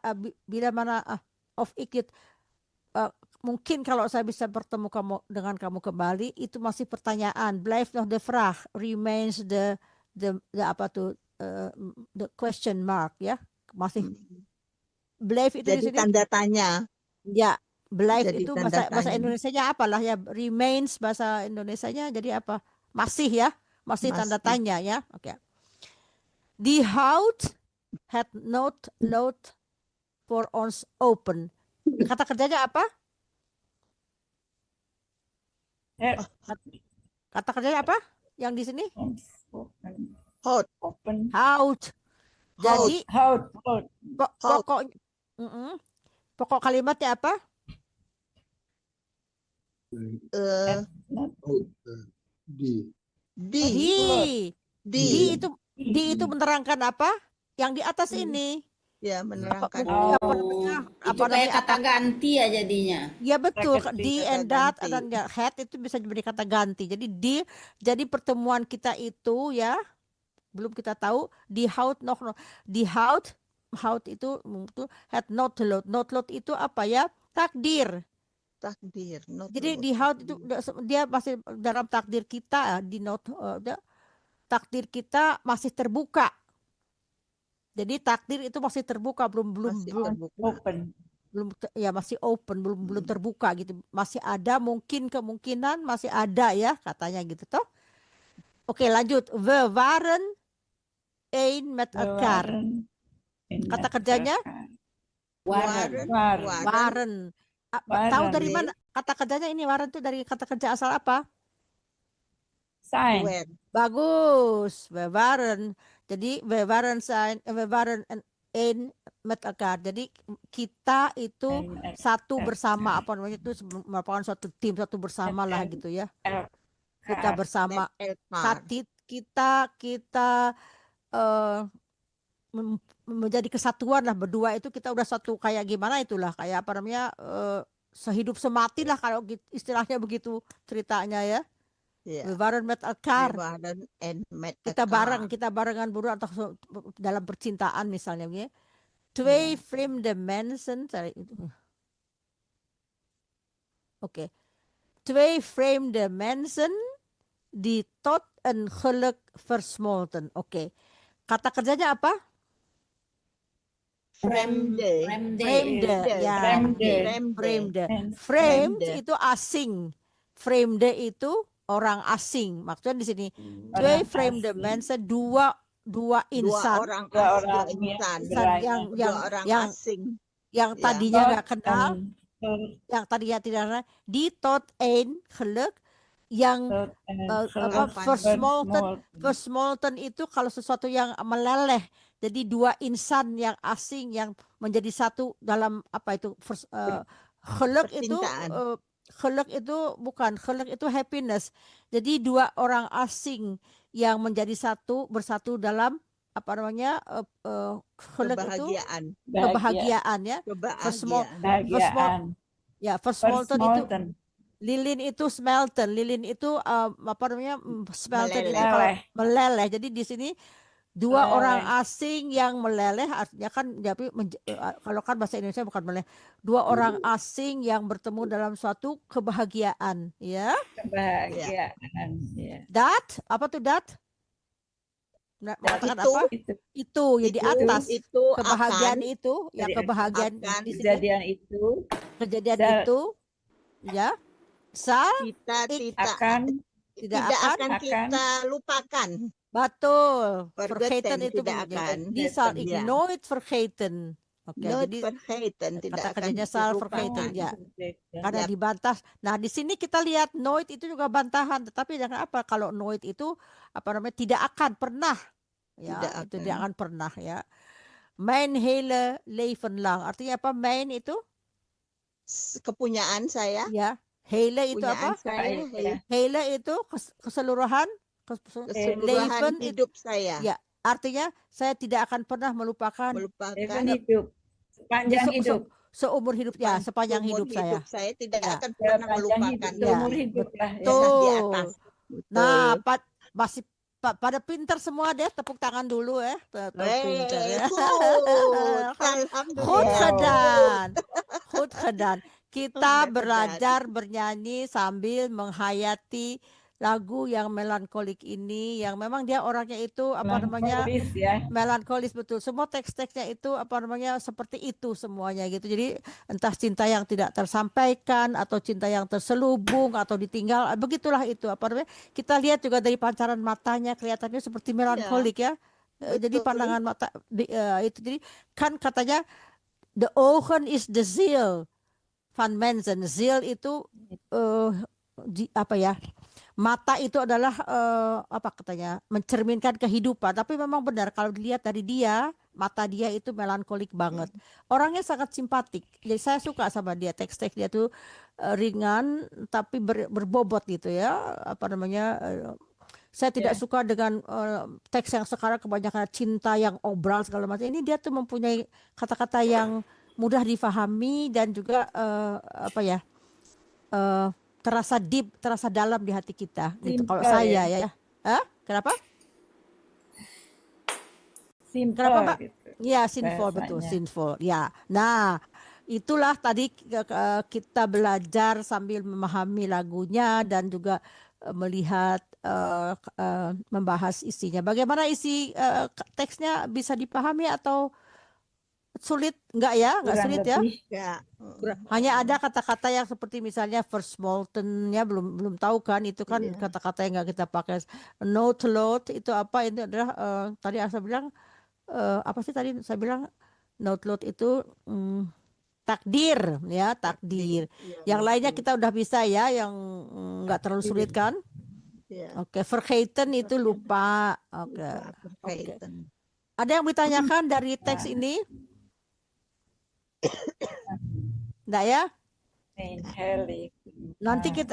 of ik je mungkin kalau saya bisa bertemu dengan kamu kembali itu masih pertanyaan. Blijf nog de vraag remains the apa tuh the question mark ya masih blijf itu Jadi di sini tanda tanya. ya blijf Jadi itu tanda bahasa tanya. Indonesianya apalah ya remains bahasa Indonesianya jadi apa masih ya masih tanda Masih. tanya ya oke. Die houdt het noodlot voor ons open. Kata kerjanya apa? Kata kerjanya apa? Yang di sini? Hot. Open. Houdt. Jadi Hold. pokok kalimatnya apa? Di itu menerangkan apa? Yang di atas ini. Ya, menerangkan. Itu kayak kata ganti ya jadinya. Ya betul, Kata di and that dan had itu bisa menjadi kata ganti. Jadi pertemuan kita itu ya belum kita tahu di hout itu had notlot itu apa ya? Takdir. Jadi di hout itu dia masih dalam takdir kita di takdir kita masih terbuka. Jadi takdir itu masih terbuka belum Open. masih open belum terbuka gitu masih ada kemungkinan masih ada ya katanya gitu toh. Oke lanjut we waren één met elkaar. Kata kerjanya waren. Tahu dari mana kata kerjanya ini waren itu dari kata kerja asal apa? Sign. Bagus we waren. Jadi we waren één met elkaar. Jadi kita itu satu bersama apa namanya itu merupakan suatu tim satu bersama lah gitu ya. Kita bersama kita menjadi kesatuan lah berdua itu kita udah satu kayak gimana itulah kayak apa namanya sehidup semati lah kalau istilahnya begitu ceritanya ya. We waren met elkaar. Kita barengan berdua atau dalam percintaan misalnya ya. Twee vreemde mensen. Oke. Twee vreemde mensen die tot een geluk versmolten. Oke. Kata kerjanya apa? Vreemde. Framed itu asing. Vreemde itu orang asing. Maksudnya di sini twee vreemde mensen dua insan. Dua orang asing. Yang tadinya nggak kenal, yang tadinya tidak kenal, di tot een geluk yang versmolten itu kalau sesuatu yang meleleh. Jadi dua insan yang asing yang menjadi satu dalam apa itu geluk itu geluk itu bukan geluk itu happiness. Jadi dua orang asing yang menjadi bersatu dalam apa namanya geluk itu kebahagiaan ya. Versmolten itu lilin itu smelten. Lilin itu apa namanya smelten itu kalau meleleh. Jadi di sini dua orang asing yang meleleh artinya kan tapi kalau kan bahasa Indonesia bukan meleleh. Dua orang asing yang bertemu dalam suatu kebahagiaan ya. Kebahagiaan ya. Dat apa tuh dat? Mengatakan apa? Itu ya di atas. Itu kebahagiaan itu ya kebahagiaan di sini. Kejadian itu ya. Tidak akan kita lupakan. Betul. Vergeten itu tidak akan. Die zal ik nooit vergeten. Oke, Nooit jadi vergeten, tidak kata akan kerjanya zal dilupakan. vergeten ya. Karena dibantah. Nah, di sini kita lihat nooit itu juga bantahan, tetapi dengan apa? Kalau nooit itu apa namanya? Tidak akan pernah. Ya, itu tidak akan pernah ya. Mijn hele leven lang. Artinya apa? Mijn itu Kepunyaan saya. ya, Hele itu punyaan apa? saya, Iya. Hele itu keseluruhan, keseluruhan leven itu, hidup saya ya, artinya saya tidak akan pernah melupakan Even melupakan hidup. Sepanjang hidup. seumur hidup, ya, sepanjang seumur hidup saya. hidup saya tidak Ya. akan pernah Sepanjang hidup. melupakan Ya, Seumur hidup lah. Ya. kisah di betul. atas. Nah, Betul. masih pada pinter semua deh, tepuk tangan dulu ya. Tuh, pinter ya. Good. Goed Alhamdulillah. gedaan. Goed gedaan. Kita Goed belajar bernyanyi sambil menghayati lagu yang melankolik ini, yang memang dia orangnya itu apa namanya, Melankolis ya. melankolis, betul. Semua teks-teksnya itu apa namanya seperti itu semuanya gitu. Jadi entah cinta yang tidak tersampaikan atau cinta yang terselubung atau ditinggal, begitulah itu apa namanya. Kita lihat juga dari pancaran matanya kelihatannya seperti melankolik ya. Jadi betul. pandangan mata itu, jadi kan katanya the ogen is the ziel van mensen. Ziel itu apa ya? Mata itu adalah apa katanya, mencerminkan kehidupan. Tapi memang benar kalau dilihat dari dia, mata dia itu melankolik banget. Orangnya sangat simpatik. Jadi saya suka sama dia. Teks-teks dia tuh ringan tapi berbobot gitu ya. Apa namanya? Saya tidak suka dengan teks yang sekarang kebanyakan cinta yang obral segala macam. Ini dia tuh mempunyai kata-kata yang mudah difahami dan juga apa ya? Terasa deep, terasa dalam di hati kita gitu. Kalau Simple saya ya. ya. Hah? Kenapa? Simple Kenapa, Mbak? gitu. Ya, sinful, betul, bahasanya. sinful. Ya. Nah, itulah tadi kita belajar sambil memahami lagunya dan juga melihat membahas isinya. Bagaimana isi teksnya, bisa dipahami atau sulit? Enggak ya? Enggak Kurang sulit ya? lebih. Ya. Hanya ada kata-kata yang seperti misalnya first molten-nya belum tahu kan, itu kan Iya. kata-kata yang nggak kita pakai. Note load itu apa? Itu adalah tadi saya bilang apa sih tadi saya bilang, note load itu takdir ya, takdir. Iya, Yang lainnya betul. kita udah bisa ya, yang nggak terlalu sulit kan? Iya. Oke, vergeten itu lupa. Oke. Lupa, vergeten. Ada yang ditanyakan dari teks ini? Enggak ya? Inhale.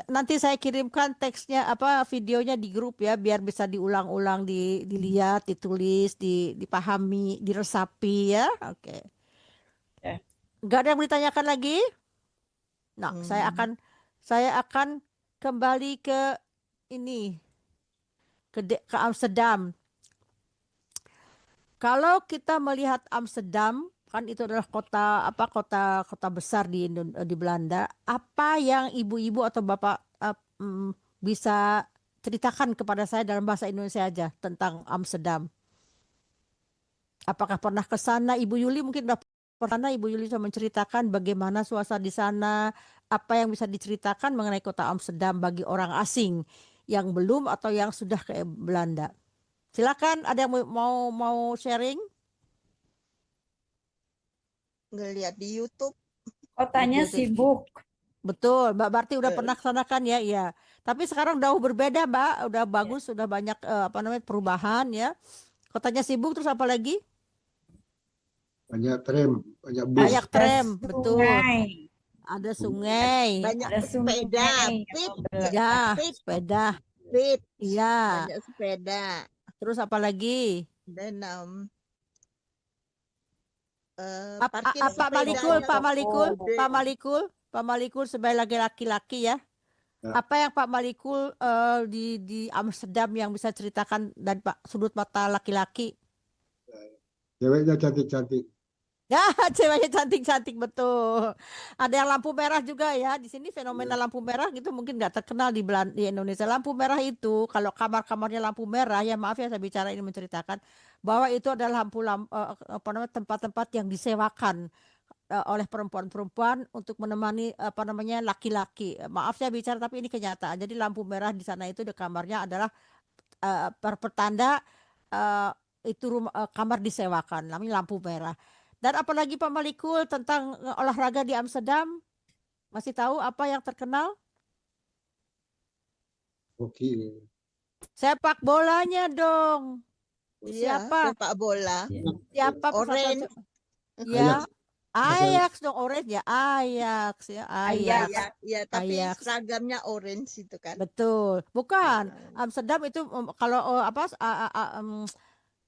Nanti saya kirimkan teksnya apa videonya di grup ya, biar bisa diulang-ulang, dilihat, ditulis, dipahami, diresapi ya. Oke. Ya. Enggak ada yang ditanyakan lagi? Nah, saya akan kembali ke ini, ke Amsterdam. Kalau kita melihat Amsterdam, kan itu adalah kota besar di Belanda. Apa yang ibu-ibu atau bapak bisa ceritakan kepada saya dalam bahasa Indonesia aja tentang Amsterdam? Apakah pernah ke sana? Ibu Yuli mungkin udah pernah. Ibu Yuli bisa menceritakan bagaimana suasana di sana. Apa yang bisa diceritakan mengenai kota Amsterdam bagi orang asing yang belum atau yang sudah ke Belanda? Silakan, ada yang mau sharing? Ngelihat di YouTube. Kotanya sibuk. Betul, Mbak Barti udah pernah ke sana kan ya? Iya. Tapi sekarang udah berbeda, Mbak. Udah bagus, sudah banyak apa namanya perubahan ya. Kotanya sibuk, terus apa lagi? Banyak tram, banyak bus. Banyak tram, betul. Sungai. Ada sungai. Banyak Ada sepeda. sungai. Pit. Ya, Pit. sepeda. Pit. Iya. Banyak sepeda. Terus apa lagi? Dan Pak Malikul sebagai laki-laki ya. Ya. Apa yang Pak Malikul di Amsterdam yang bisa ceritakan dari sudut mata laki-laki? Ceweknya cantik-cantik. Ya, ceweknya cantik-cantik, betul. Ada yang lampu merah juga ya. Di sini fenomena lampu merah gitu mungkin nggak terkenal di Indonesia. Lampu merah itu kalau kamar-kamarnya lampu merah, ya maaf ya saya bicara ini menceritakan bahwa itu adalah apa namanya tempat-tempat yang disewakan oleh perempuan-perempuan untuk menemani apa namanya laki-laki. Maaf saya bicara tapi ini kenyataan. Jadi lampu merah di sana itu di kamarnya adalah pertanda itu kamar disewakan, namanya lampu merah. Dan apalagi Pak Malikul tentang olahraga di Amsterdam, masih tahu apa yang terkenal? Hoki. Sepak bolanya dong. Iya, Siapa? sepak bola. Siapa Orange. Ya, Ajax dong, orange ya, Ajax ya, Ajax. Ajax. Ya, tapi Ajax. seragamnya orange itu kan. Betul, bukan. Amsterdam itu kalau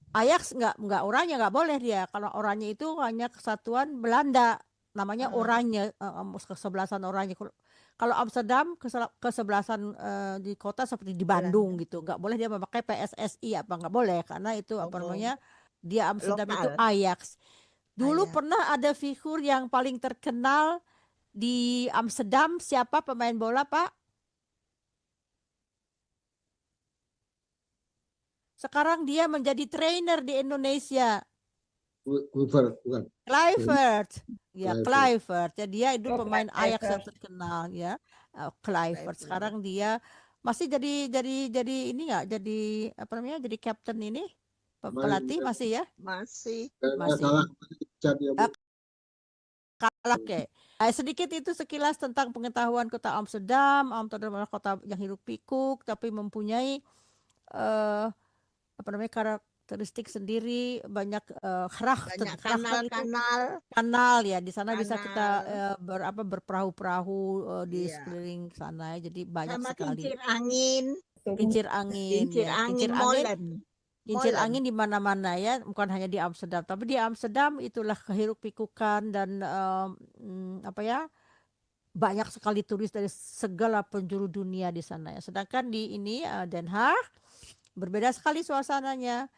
Ajax nggak oranye, nggak boleh dia. Kalau oranye itu hanya kesatuan Belanda, namanya oranye, kesebelasan oranye. Kalau Amsterdam kesebelasan di kota seperti di Bandung gitu, nggak boleh dia memakai PSSI apa nggak boleh karena itu apa namanya dia Amsterdam itu Lokal. Ajax. Dulu Ajax. pernah ada figur yang paling terkenal di Amsterdam, siapa pemain bola Pak? Sekarang dia menjadi trainer di Indonesia. Kluivert, bukan. Kluivert, ya Kluivert. Kluivert. Ya dia itu Oh, pemain Ajax yang Kluivert. terkenal ya. Kluivert. Kluivert. Sekarang dia masih jadi ini nggak jadi apa namanya jadi kapten ini pelatih masih ya Masih. masih Kalah Richard ya, Bu. kalah ke. Sedikit itu sekilas tentang pengetahuan kota Amsterdam. Amsterdam adalah kota yang hiruk pikuk tapi mempunyai apa namanya karakteristik sendiri, banyak gracht, Banyak gracht kan itu kanal-kanal. kanal ya, di sana bisa kita Kanal. berperahu-perahu di Iya. sekeliling sana ya, jadi banyak Sama sekali kincir angin. kincir angin Kincir ya, angin molen. kincir Molen. angin di mana-mana ya, bukan hanya di Amsterdam, tapi di Amsterdam itulah kehiruk pikukan dan apa ya, banyak sekali turis dari segala penjuru dunia di sana ya. Sedangkan di ini Den Haag berbeda sekali suasananya.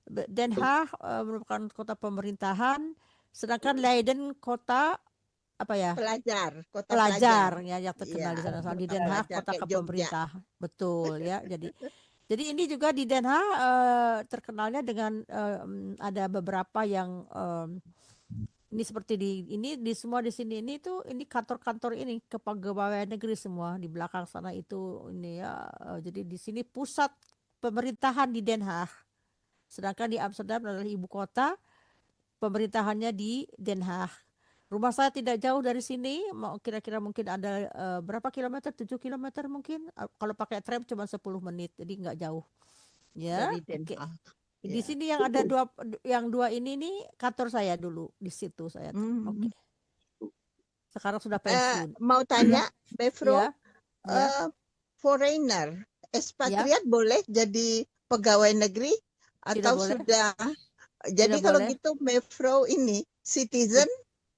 Den Haag merupakan kota pemerintahan, sedangkan Leiden kota apa ya? Pelajar. Kota Pelajar pelajar. ya yang terkenal di Iya. sana. Soal di Kota Den Haag pelajar kota kayak Jogja. kepemerintahan. Betul ya. Jadi ini juga di Den Haag terkenalnya dengan ada beberapa yang ini seperti di semua di sini ini tuh ini kantor-kantor ini kepegawaian negeri semua di belakang sana itu ini ya. Jadi di sini pusat pemerintahan di Den Haag. Sedangkan di Amsterdam adalah ibu kota, pemerintahannya di Den Haag. Rumah saya tidak jauh dari sini, kira-kira mungkin ada berapa kilometer? 7 kilometer mungkin. Kalau pakai tram cuma 10 menit, jadi nggak jauh. Ya, Dari Den oke. Haag. Di Ya. sini yang dua ini nih kantor saya dulu di situ saya. Oke. Sekarang sudah pensiun. Mau tanya, Befro, Ya, ya. foreigner, expatriat boleh jadi pegawai negeri atau boleh. sudah? Jadi Tidak kalau boleh. gitu Befro ini citizen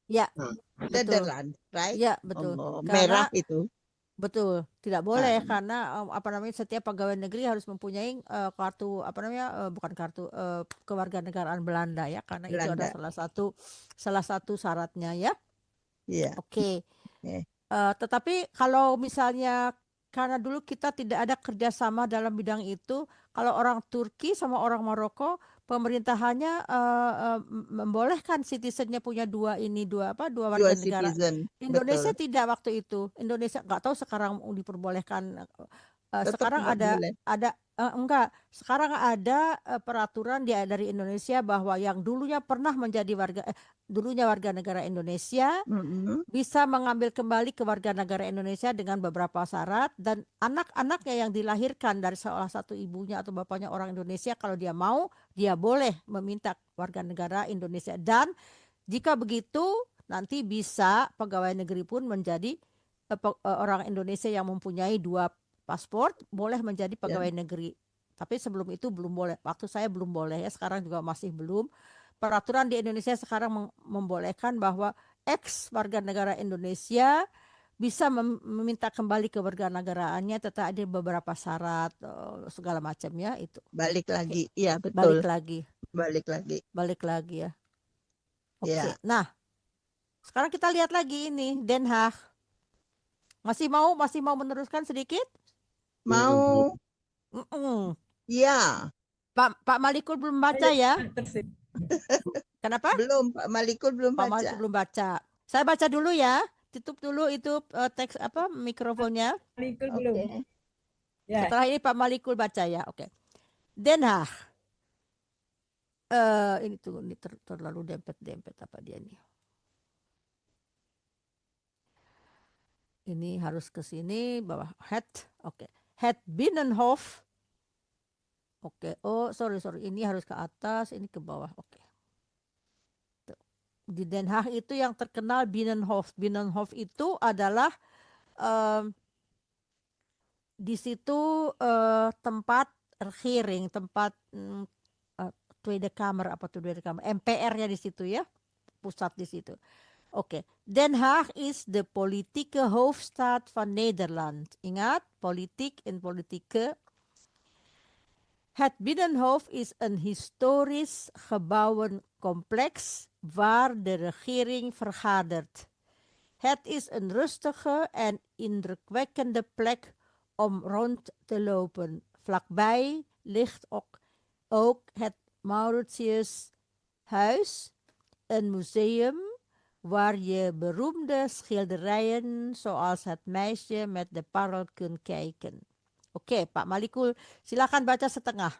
Ya, betul. Netherlands, right? Ya, betul. Oh, Karena merah itu. betul, tidak boleh karena apa namanya setiap pegawai negeri harus mempunyai kartu apa namanya bukan kartu kewarganegaraan Belanda ya, karena itu Belanda. adalah salah satu syaratnya ya. Iya. Oke. Oke. Tetapi kalau misalnya karena dulu kita tidak ada kerjasama dalam bidang itu, kalau orang Turki sama orang Maroko pemerintahannya membolehkan citizennya punya dua Dua warga negara. citizen. Indonesia Betul. tidak waktu itu. Indonesia nggak tahu sekarang diperbolehkan. Tetap Sekarang nggak boleh. enggak. Sekarang ada peraturan dari Indonesia bahwa yang dulunya pernah menjadi dulunya warga negara Indonesia bisa mengambil kembali ke warga negara Indonesia dengan beberapa syarat, dan anak-anaknya yang dilahirkan dari salah satu ibunya atau bapaknya orang Indonesia, kalau dia mau, dia boleh meminta warga negara Indonesia. Dan jika begitu nanti bisa pegawai negeri pun menjadi orang Indonesia yang mempunyai 2 paspor boleh menjadi pegawai negeri. Tapi sebelum itu belum boleh. Waktu saya belum boleh ya, sekarang juga masih belum. Peraturan di Indonesia sekarang membolehkan bahwa ex warga negara Indonesia bisa meminta kembali ke warga negaraannya, tetapi ada beberapa syarat segala macam ya itu. Balik lagi. Iya, betul. Balik lagi. Balik lagi Ya. Oke. Ya. Nah, sekarang kita lihat lagi ini Den Haag. Masih mau meneruskan sedikit? Mau. Ya. Pak Malikul belum baca ya? Kenapa? Belum, Pak Malikul belum Pak baca. Malikul belum baca. Saya baca dulu ya. Tutup dulu itu teks mikrofonnya. Malikul belum. Oke. Ya. Setelah ini Pak Malikul baca ya. Oke. Den Haag. Ini terlalu dempet apa dia nih? Ini harus ke sini bawah Oke. Het Binnenhof. Oke. Oh, sorry. Ini harus ke atas, ini ke bawah. Oke. Tuh. Di Den Haag itu yang terkenal Binnenhof. Binnenhof itu adalah di situ tempat regering, tempat Tweede Kamer, apa tuh Tweede Kamer, MPR-nya di situ ya, pusat di situ. Oke, Den Haag is de politieke hoofdstad van Nederland. Ingat, politik en politieke. Het Binnenhof is een historisch gebouwencomplex waar de regering vergadert. Het is een rustige en indrukwekkende plek om rond te lopen. Vlakbij ligt ook het Mauritiushuis, een museum waar je beroemde schilderijen zoals het meisje met de parel kunt kijken. Oke, Pak Malikul, silakan baca setengah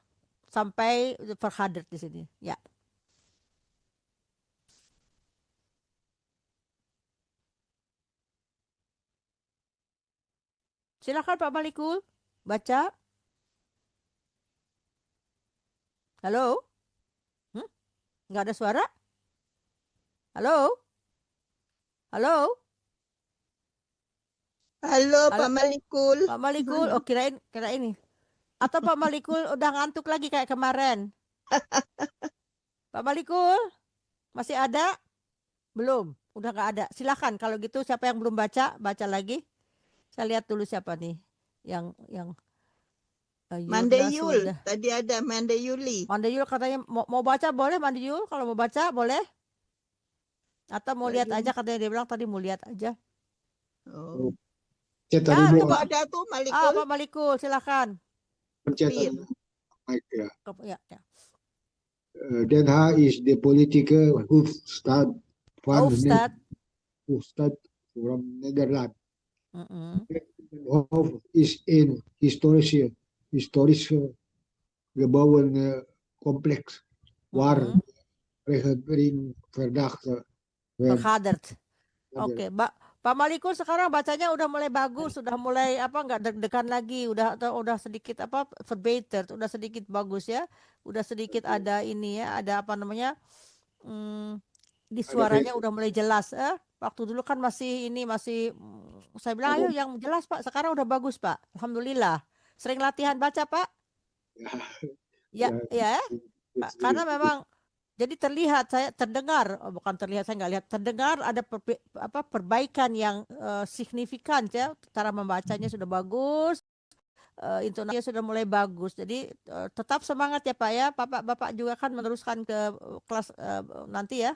sampai vergadert di sini. Ya. Silakan Pak Malikul, baca. Halo? Nggak ada suara? Halo? Halo? Halo Pak Halo? Malikul. Pak Malikul, oh kirain ini. Atau Pak Malikul udah ngantuk lagi kayak kemarin? Pak Malikul, masih ada? Belum, udah nggak ada. Silakan kalau gitu siapa yang belum baca, baca lagi. Saya lihat dulu siapa nih yang Yurna Mandeyul, sudah. tadi ada Mandeyuli. Mandeyul katanya mau baca boleh Mandeyul, kalau mau baca boleh. Atau mau lihat aja katanya dia bilang tadi mau lihat aja. Oh. Chat Ya, tadi itu Bu, Pak. Ada tuh Malikul. Pak Malikul, silakan. chat Pin. tadi Mike ya. Ya. Den Haag is de politieke hoofdstad van Hoofdstad. hoofdstad van Nederland. Mm-mm. Hof is een historische gebouwencomplex waar Mm-mm. regering verdachte Vergaderd. Oke, Pak Malikul sekarang bacanya udah mulai bagus, sudah mulai nggak deg-degan lagi, udah sedikit verbeterd, udah sedikit bagus ya, udah sedikit ada ini ya, ada apa namanya, di suaranya udah mulai jelas. Waktu dulu kan masih saya bilang ayo yang jelas Pak, sekarang udah bagus Pak, alhamdulillah. Sering latihan baca Pak? Ya, karena memang. Jadi bukan terlihat, saya nggak lihat, terdengar ada perbaikan yang signifikan ya, cara membacanya sudah bagus, intonasinya sudah mulai bagus. Jadi tetap semangat ya Pak ya, Bapak juga kan meneruskan ke kelas nanti ya,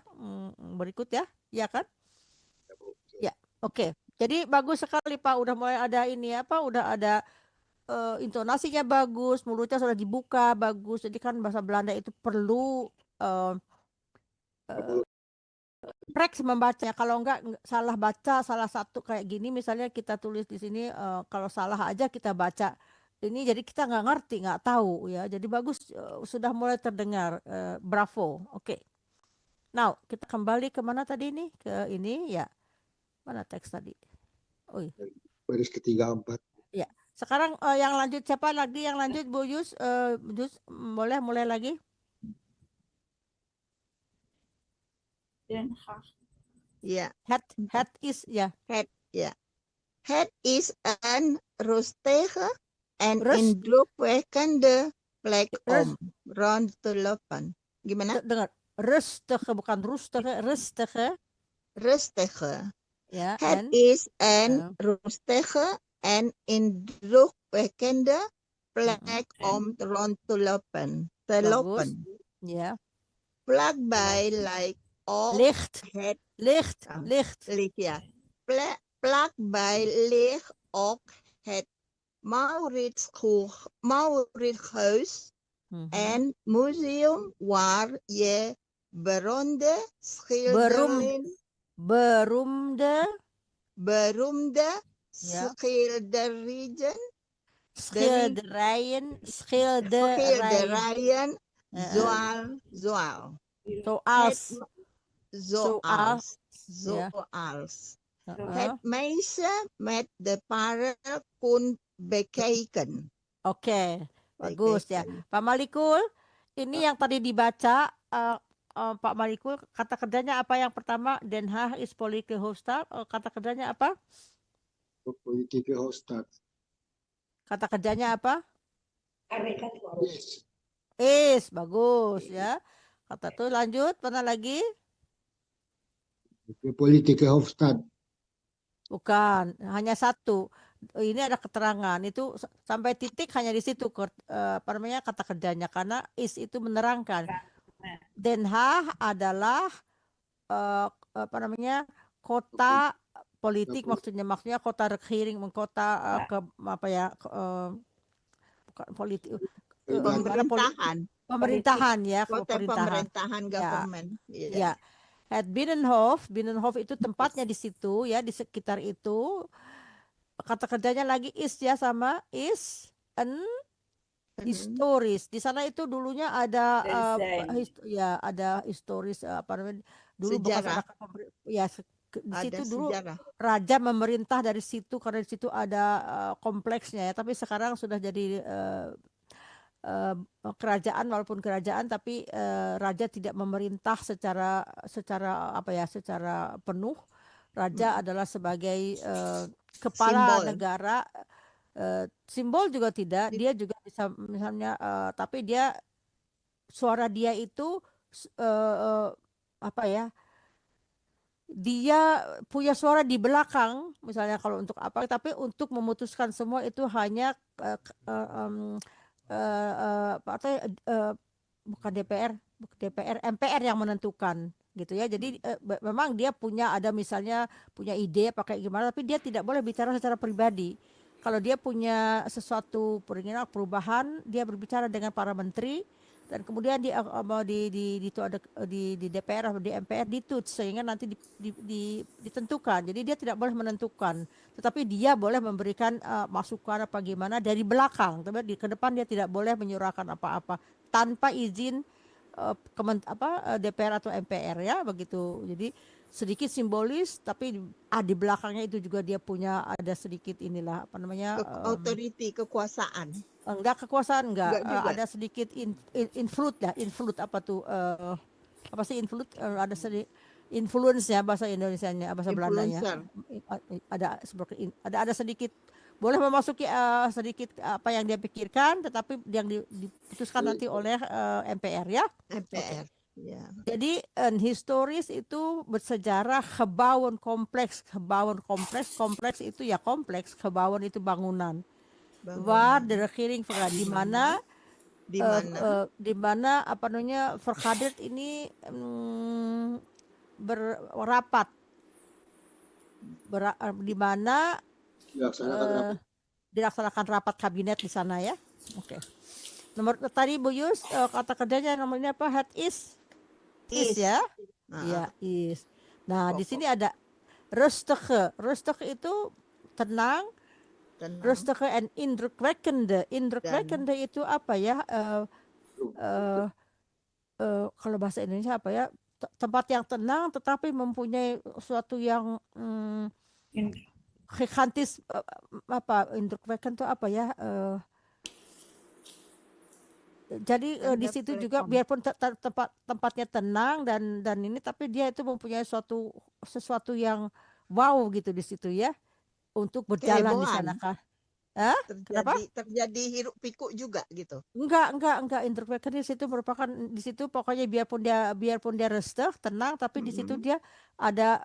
berikut ya, ya kan? Ya, oke. Jadi bagus sekali Pak, udah mulai ada ini udah ada intonasinya bagus, mulutnya sudah dibuka bagus. Jadi kan bahasa Belanda itu perlu preks membacanya, kalau enggak salah baca salah satu kayak gini misalnya kita tulis di sini, kalau salah aja kita baca ini jadi kita nggak ngerti, nggak tahu ya. Jadi bagus, sudah mulai terdengar, bravo. Oke. Now kita kembali ke mana tadi nih, ke ini ya, mana teks tadi, baris ketiga 4. Ya sekarang yang lanjut siapa lagi yang lanjut Bu Yus? Yus boleh mulai lagi. Den Haag. Ja, Het is ya. het is een rustige en Rust- indrukwekkende plek Rust- om rond te lopen. Gimana? Dengar, rustige bukan rustige, rustige Rustige. ya. Het En is een rustige en indrukwekkende plek om rond te lopen. bagus ya. Vlakbij lijkt ook Licht, het licht, Ja. licht. licht, ja. Vlakbij ligt ook het Mauritshuis Mhm. en museum waar je beroemde schilderijen, Beroemde Ja. schilderijen, schilderijen Eh, zoals Ja. het meisje met de parel kon bekijken. Oke, bagus ya. Pak Malikul, ini yang tadi dibaca Pak Marikul, kata kerjanya apa yang pertama? Den Haag is politieke hoofdstad. Kata kerjanya apa? Politieke hoofdstad. Kata kerjanya apa? Is. Bagus ya. Kata tuh lanjut, mana lagi? De politieke hoofdstad. Bukan, hanya satu. Ini ada keterangan itu sampai titik hanya di situ apa namanya kata kerjanya karena is itu menerangkan. Den Haag adalah apa namanya kota politik maksudnya kota regering kota apa ya bukan politik pemerintahan ya Kota pemerintahan government. ya. At Binnenhof itu tempatnya di situ ya di sekitar itu. Kata kerjanya lagi is ya sama is an historis. Di sana itu dulunya ada ada historis apa namanya dulu Sejarah. di situ Ada dulu sejarah. raja memerintah dari situ karena di situ ada kompleksnya ya. Tapi sekarang sudah jadi kerajaan walaupun kerajaan tapi raja tidak memerintah secara penuh. Raja adalah sebagai kepala Simbol. negara. Simbol juga tidak, dia juga bisa misalnya tapi dia suara dia itu apa ya? Dia punya suara di belakang misalnya kalau untuk apa tapi untuk memutuskan semua itu hanya bukan DPR, MPR yang menentukan gitu ya. Jadi memang dia ada misalnya punya ide pakai gimana tapi dia tidak boleh bicara secara pribadi. Kalau dia punya sesuatu perubahan, dia berbicara dengan para menteri dan kemudian di DPR atau di MPR ditut sehingga nanti ditentukan. Jadi dia tidak boleh menentukan, tetapi dia boleh memberikan masukan apa gimana dari belakang. Tapi ke depan dia tidak boleh menyuarakan apa-apa tanpa izin DPR atau MPR ya begitu. Jadi sedikit simbolis tapi di belakangnya itu juga dia punya ada sedikit inilah apa namanya Authority, kekuasaan. enggak kekuasaan enggak juga. ada sedikit influence apa tuh apa sih influence ada sedikit influence-nya bahasa Indonesianya bahasa Belandanya ada sedikit boleh memasuki sedikit apa yang dia pikirkan tetapi yang diputuskan nanti oleh MPR ya. MPR. Ya. Jadi historis itu bersejarah gebouwen kompleks itu ya kompleks, gebouwen itu bangunan. Waar de regering di mana apa namanya vergaderd ini berapat di mana dilaksanakan rapat kabinet di sana ya. Oke. Nomor tadi Bu Yus kata kerjanya nomornya apa? Head is ya. Ya, is. Nah, di sini ada rustige. Rustige itu tenang. Rustige en indrukwekkende. Indrukwekkende itu apa ya? Kalau bahasa Indonesia apa ya? Tempat yang tenang tetapi mempunyai sesuatu yang gigantis apa indrukwekkend itu apa ya? Jadi di situ juga biarpun tempatnya tenang dan ini tapi dia itu mempunyai sesuatu yang wow gitu di situ ya untuk berjalan di sana kan. Terjadi hiruk pikuk juga gitu. Enggak indrukwekkend di situ merupakan di situ pokoknya biarpun dia rustig tenang tapi di situ dia ada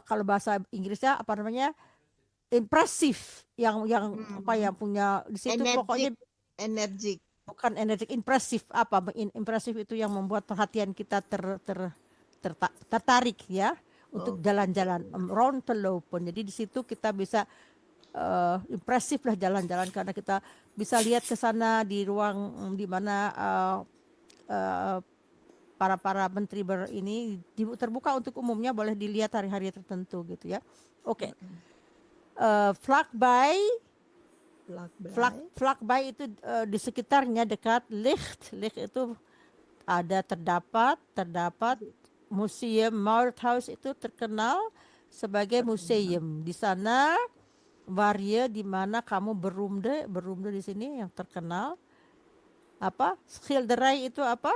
kalau bahasa Inggrisnya apa namanya impresif yang apa yang punya di situ pokoknya energik. Bukan energik, impresif apa? Impresif itu yang membuat perhatian kita tertarik ya untuk jalan-jalan round the lopen. Jadi di situ kita bisa impresif lah jalan-jalan karena kita bisa lihat ke sana di ruang di mana para menteri ini terbuka untuk umumnya boleh dilihat hari-hari tertentu gitu ya. Oke. Vlakbij itu di sekitarnya dekat Licht itu ada terdapat museum Mauritshuis itu terkenal sebagai museum di sana di mana kamu beroemde di sini yang terkenal apa schilderij itu apa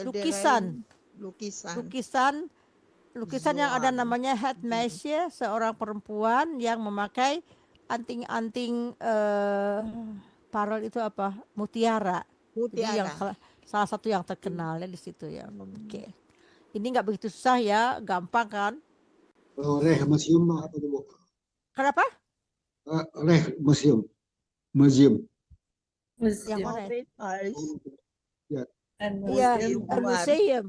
Lukisan. Lukisan. Lukisan yang ada Zuar. namanya head meisje, seorang perempuan yang memakai anting-anting parel itu apa? Mutiara. Jadi yang Mutiara. salah satu yang terkenal ya di situ ya. Oke. Ini nggak begitu susah ya, gampang kan? Reh museum apa tuh, Bu? Kenapa? Reh museum. Museum. Yang Museum. mana? Maurits And Iya, museum. een museum.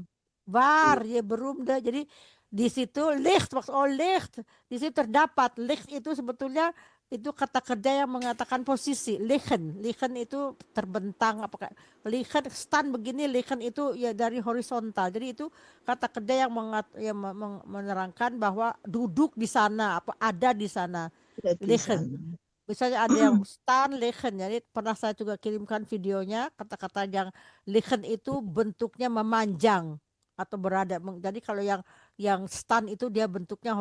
Waar je beroemde. Jadi di situ licht, licht. Di situ terdapat licht itu sebetulnya itu kata kerja yang mengatakan posisi. Liggen, liggen itu terbentang apakah liggen stand begini, liggen itu ya dari horizontal. Jadi itu kata kerja yang menerangkan bahwa duduk di sana, apa ada di sana. Liggen. Misalnya ada yang staan liggen, jadi pernah saya juga kirimkan videonya, kata-kata yang liggen itu bentuknya memanjang atau berada. Jadi kalau yang staan itu dia bentuknya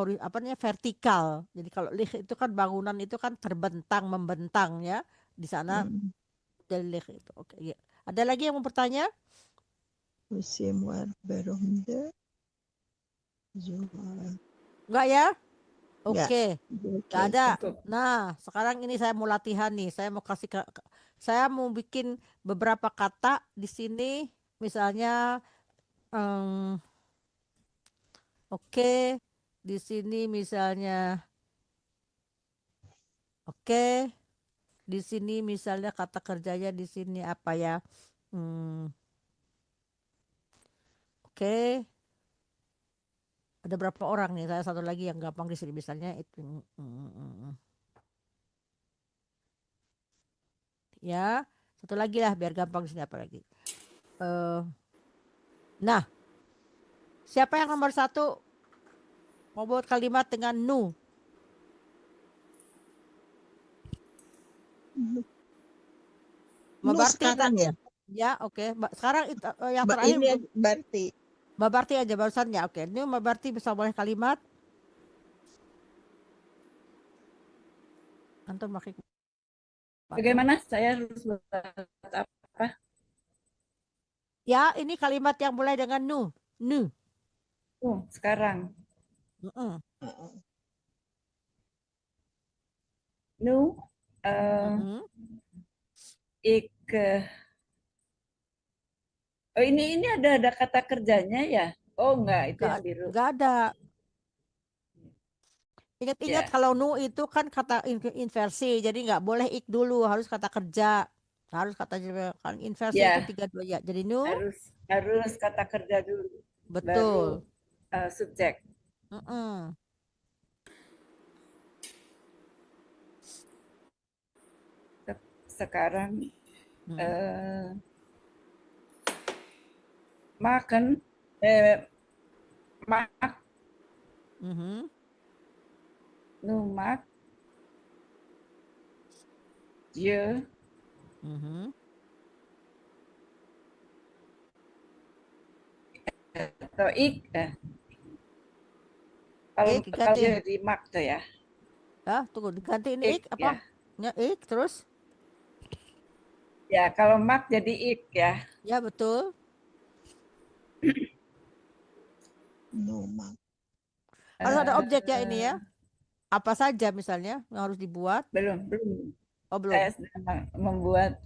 vertikal. Jadi kalau liggen itu kan bangunan itu kan terbentang, membentang ya. Di sana dari liggen itu. Oke, ya. Ada lagi yang mau bertanya? Museum waar beroemde. Zuar. Enggak ya? Nggak. Oke. Oke. Gak ada. Cukup. Nah, sekarang ini saya mau latihan nih. Saya mau bikin beberapa kata di sini. Misalnya, oke. Di sini misalnya, oke. Di sini misalnya kata kerjanya di sini apa ya? Oke. Ada berapa orang nih? Saya satu lagi yang gampang di sini misalnya itu. Ya, satu lagi lah biar gampang di sini apa lagi. Nah, siapa yang nomor 1 mau buat kalimat dengan nu? Mbak Nu Barti sekarang ya. ya, oke. Sekarang yang terakhir Ini berarti. Mbak Barti aja barusan ya. Oke, ini Mbak Barti bisa boleh kalimat. Antum pakai. Bagaimana saya harus buat apa? Ya, ini kalimat yang mulai dengan nu. Nu. Sekarang. Mm-mm. Nu. Ik. Oh ini ada kata kerjanya ya? Oh enggak, itu yang biru. Enggak ada. Ingat-ingat Ya. kalau nu itu kan kata inversi, jadi nggak boleh ik dulu, harus kata kerja, harus kata kan inversi Ya. itu 3 2 ya. Jadi nu Harus kata kerja dulu. betul. Baru subjek. Sekarang makan, mak, numak, je, atau ik. Kalau jadi mak tuh ya. Ya, tunggu diganti ini ik apa? Ya, ik terus? Ya, kalau mak jadi ik ya. Ya, betul. Numak. Harus ada objek ya ini ya. Apa saja misalnya yang harus dibuat? Belum. Oh, belum. Saya sedang membuat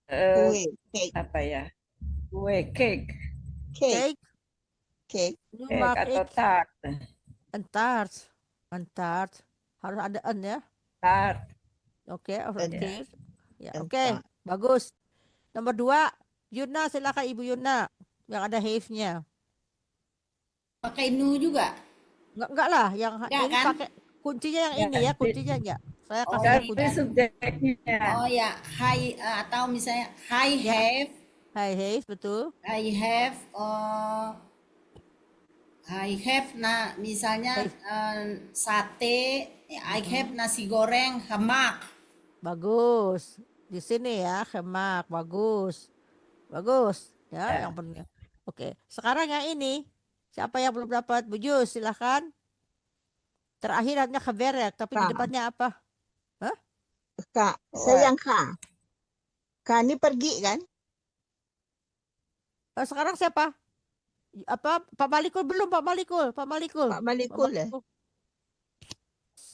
Kue, cake. apa ya? Kue, cake. Cake. Cake. Atau tart. Tart. Harus ada en ya. Tart. Oke, Ada. Ya, oke, bagus. Nomor 2, Yuna, silakan Ibu Yuna yang ada have-nya. Pakai nu juga. Enggak lah, yang Enggak, ini kan? pakai kuncinya yang ini ya, kuncinya enggak. Saya kasih Dari kunci. subjeknya. Oh ya, atau misalnya I Ya. have. Hai, have, betul. I have misalnya sate, I have nasi goreng, hamak. Bagus. Di sini ya, hemak, bagus. Bagus, ya, yang penting. Oke, sekarang yang ini. Siapa yang belum dapat? Bu Jus, silahkan. Terakhir hanya gewerkt, tapi di depannya apa? Kak, saya yang Kak. Kak ini pergi kan? Sekarang siapa? Apa Pak Malikul belum? Pak Malikul. Pak Pak Malikul ya. Malikul.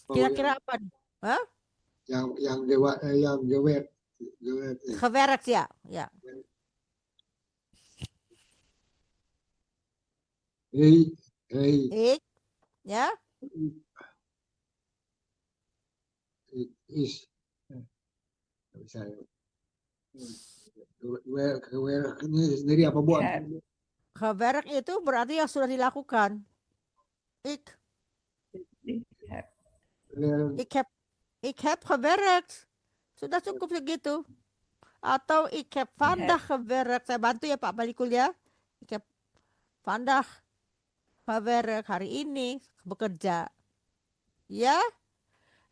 Oh, Kira-kira apa nih? Hah? yang gewet gewet. Gewerkt ya. Ya. Hey, Ik. Ya. is. Nggak bisa. Gewet ini sendiri apa buat? Have. Gewerkt itu berarti yang sudah dilakukan. Ik. Have. Ik heb gewerkt. Sudah cukup segitu. Atau ik heb vandaag gewerkt. Saya bantu ya Pak Malikul ya. Ik heb vandaag gewerkt. Hari ini bekerja. Ya.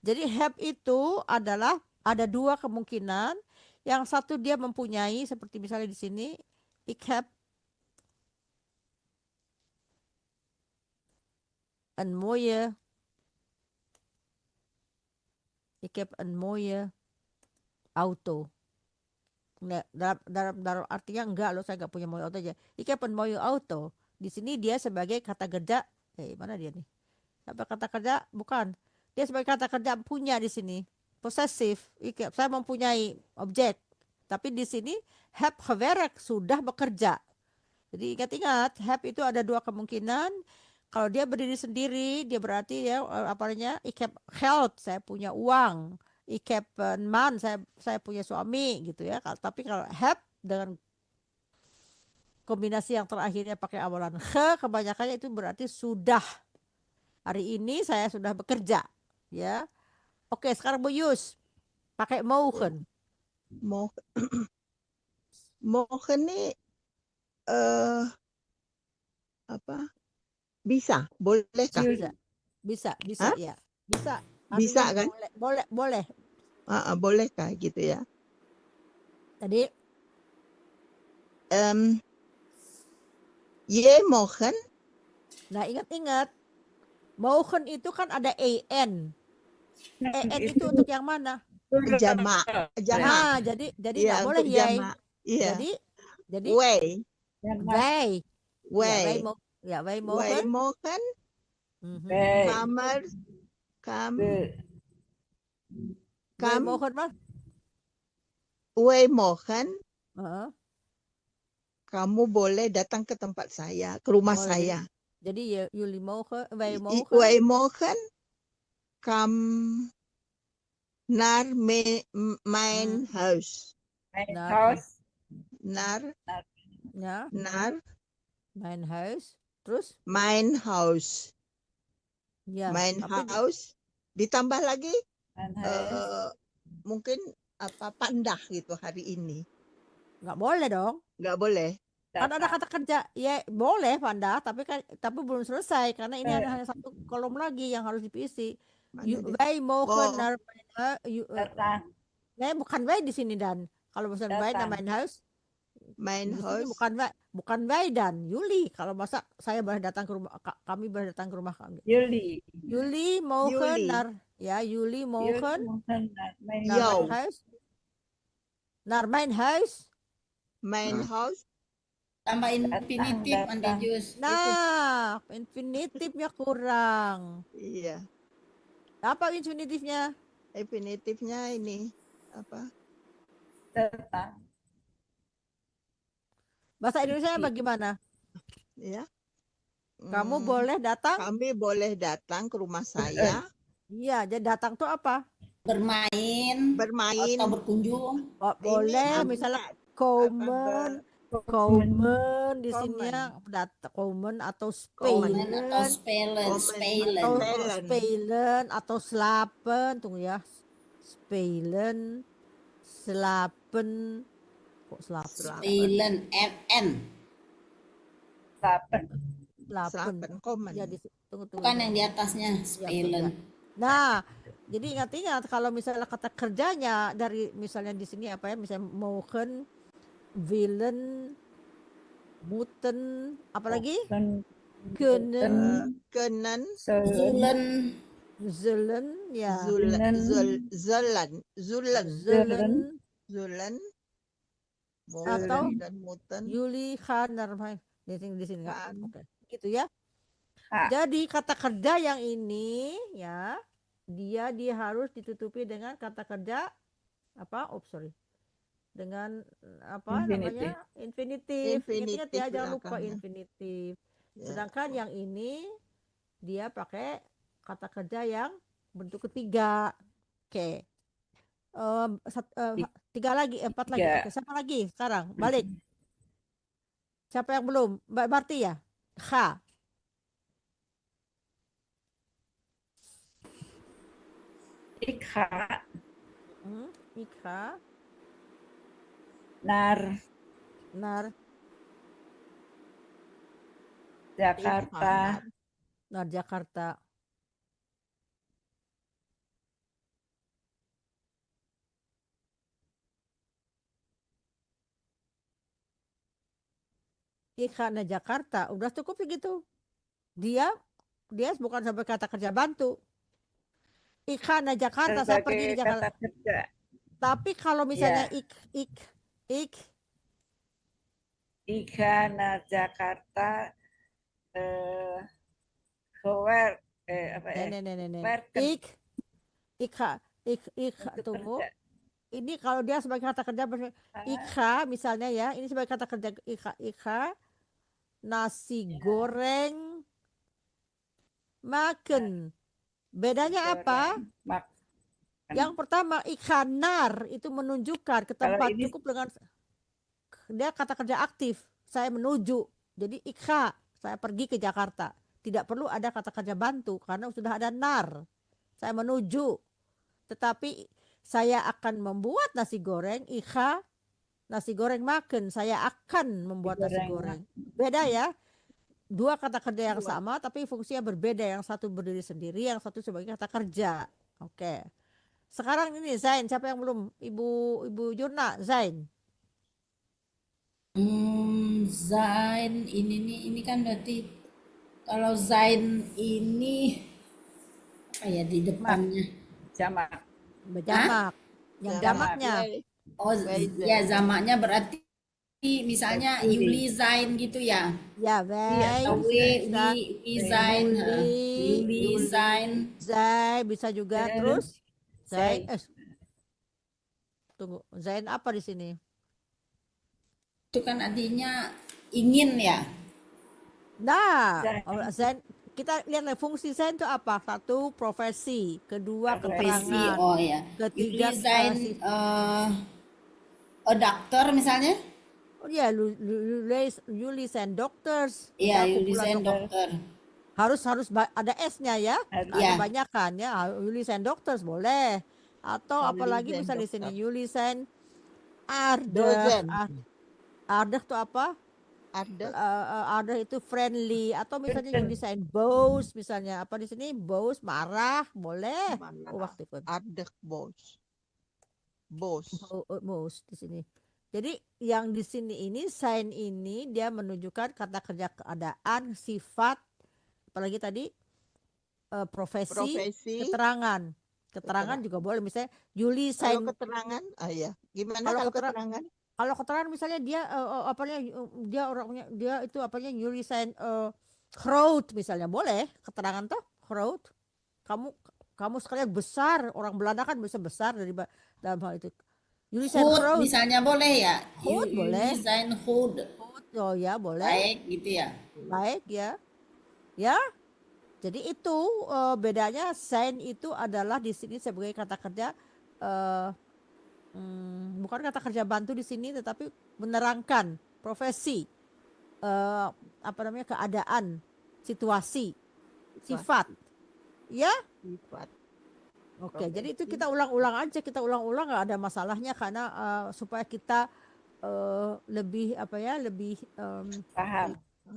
Jadi have itu adalah ada dua kemungkinan. Yang satu dia mempunyai seperti misalnya di sini ik heb een mooie auto. Nah, dalam artinya enggak loh, saya enggak punya mooie auto aja. Ik heb een mooie auto. Di sini dia sebagai kata kerja. Mana dia nih? Sampai kata kerja bukan. Dia sebagai kata kerja punya di sini. Possessive. Saya mempunyai objek. Tapi di sini heb gewerkt, sudah bekerja. Jadi ingat-ingat, heb itu ada dua kemungkinan. Kalau dia berdiri sendiri, dia berarti ya ik heb geld, saya punya uang. Ik heb een man, saya punya suami gitu ya. Tapi kalau heb dengan kombinasi yang terakhirnya pakai awalan kebanyakannya itu berarti sudah. Hari ini saya sudah bekerja, ya. Oke, sekarang Bu Yus pakai mogen. Mogen nih apa? Bisa, bolehkah? Bisa Hah? ya. Bisa. Bisa Artinya kan? Boleh. Bolehkah gitu ya? Tadi Je mogen. nah ingat-ingat mogen itu kan ada en. En itu untuk yang mana? Jamak. Nah, jadi Iya, nggak boleh untuk ya. jamak. Iya. Jadi Wij. wij. Wij. Wij Wij mogen. mogen Baik. kamar. Wij mogen mas. Wij mogen. Heeh. Kamu boleh datang ke tempat saya, ke rumah Boleh. saya. Jadi jullie mogen, wij mogen. Wij mogen naar mijn huis. Mijn Naar- house. Naar Ya, mijn huis. Terus? mijn huis. Ya. Mijn tapi house. Ditambah lagi Mijn huis. mungkin pandah gitu hari ini. nggak boleh dong. Nggak boleh. Kan ada kata kerja, ya boleh Panda, tapi belum selesai karena ini ada hanya satu kolom lagi yang harus diisi. Mana dia? Wij mogen Oh. naar Datang. nee, bukan wij di sini dan. Kalau misalnya wij naar Datang. mijn huis, Mijn di sini huis. bukan wij dan Yuli. Kalau masa saya boleh datang ke rumah, kami boleh datang ke rumah kami. Jullie. Yuli mogen Yuli. naar, ya Yuli mogen Jullie mogen naar mijn naar Jou. mijn huis. Naar mijn huis. Mijn Nah. huis. Tambah infinitif datang. Andi Jus. Nah, infinitifnya kurang. Iya. Apa infinitifnya? Infinitifnya ini apa? Datang. Bahasa Indonesia bagaimana? Ya. Kamu boleh datang? Kami boleh datang ke rumah saya, Iya, jadi datang tuh apa? Bermain bermain. atau berkunjung. Boleh Ini misalnya apa, komen di sini ya, komen atau Komen atau spelen spelen. atau spelen atau slapen, tunggu ya. Spelen, slapen, kok slapen? Spelen. FN. Slapen. Slapen. Slapen, komen. Ya, tunggu. Bukan yang di atasnya. Spelen. Nah, jadi ingat-ingat kalau misalnya kata kerjanya dari misalnya di sini apa ya, misalnya mogen, willen, moeten, apalagi kunnen, Kunnen. Zullen. zullen, ya, Zullen. Zullen. Zullen. Zullen. zullen, Zullen. Atau Bosen dan muten. Yuli Khan di sini nggak? Khan. Oke, gitu ya. Ha. Jadi kata kerja yang ini ya dia harus ditutupi dengan kata kerja apa? Oh sorry, dengan apa Infinitif. namanya infinitif. Ingat-ingat ya, Infinitif jangan lupa belakangnya. infinitif. Ya. Sedangkan yang ini dia pakai kata kerja yang bentuk ketiga. Oke. Tiga lagi, empat lagi. Tiga. Oke, siapa lagi sekarang? Balik. Siapa yang belum? Mbak Marti ya? Kha. Ikha, Ikha. Nar, Nar. Jakarta, Nar Jakarta. Ikhana Jakarta, udah cukup gitu. Dia bukan sampai kata kerja bantu. Ikhana Jakarta, saya pergi di sebagai Jakarta. kata kerja. Tapi kalau misalnya Ya. Ikana Jakarta, work, apa ya? Werken. Tunggu. Kerja. Ini kalau dia sebagai kata kerja ikha misalnya ya, ini sebagai kata kerja ikha nasi goreng makan. Bedanya apa? Yang pertama ikan nar itu menunjukkan ke tempat ini- cukup dengan dia kata kerja aktif. Saya menuju. Jadi ikha, saya pergi ke Jakarta. Tidak perlu ada kata kerja bantu karena sudah ada nar. Saya menuju. Tetapi saya akan membuat nasi goreng, ikha nasi goreng makan. Saya akan membuat nasi goreng. Beda ya. Dua kata kerja yang sama tapi fungsinya berbeda. Yang satu berdiri sendiri, yang satu sebagai kata kerja. Oke. Sekarang ini Zain, siapa yang belum? Ibu Jurna, Zain. Zain ini kan berarti kalau Zain ini apa ya di depannya? Jamak. Jamak. Yang jamaknya. Oh ya jamaknya berarti misalnya Yuli Zain gitu ya. Ya, Atau baik. Wi Zain, Yuli Zain. Zain bisa juga terus. Zain. Zain. Tunggu, Zain apa di sini? Itu kan artinya ingin ya. Nah, Zain. Zain kita lihat fungsi Zain itu apa? Satu profesi, kedua Profesi, keterangan, oh ya. ketiga Yuli Zain dokter misalnya. Oh ya, Yuli Zain doctors. Iya, Kita Yuli kumpulan Zain dokter. dokter. Harus ada S-nya ya. Ada Iya. banyakan ya. Yuli Zain doctors boleh. Atau Yuli apalagi Zain bisa di sini dokter. Yuli Zain Ardeh. Dozen. Ardeh itu apa? Ardeh itu friendly atau misalnya Yuli Zain boss misalnya apa di sini boss marah boleh. Waktu itu. Ardek bos. Bos. Boss di sini. Jadi yang di sini ini sign ini dia menunjukkan kata kerja keadaan, sifat, apalagi tadi profesi, keterangan. Keterangan juga boleh misalnya Yuli sign. Kalau keterangan, ya. Gimana kalau keterangan? Kalau keterangan misalnya dia dia orangnya dia itu apanya Yuli sign crowd misalnya boleh keterangan toh crowd. Kamu sekalian besar, orang Belanda kan bisa besar dari dalam hal itu. Yuli sign crowd misalnya boleh ya. Hood boleh. Yuli Zain Hood. Oh ya boleh. Baik gitu ya. Baik ya. Ya. Jadi itu bedanya sign itu adalah di sini sebagai kata kerja bukan kata kerja bantu di sini tetapi menerangkan profesi apa namanya keadaan, situasi, sifat. Ya? Sifat. Oke, jadi itu kita ulang-ulang aja, nggak ada masalahnya karena supaya kita lebih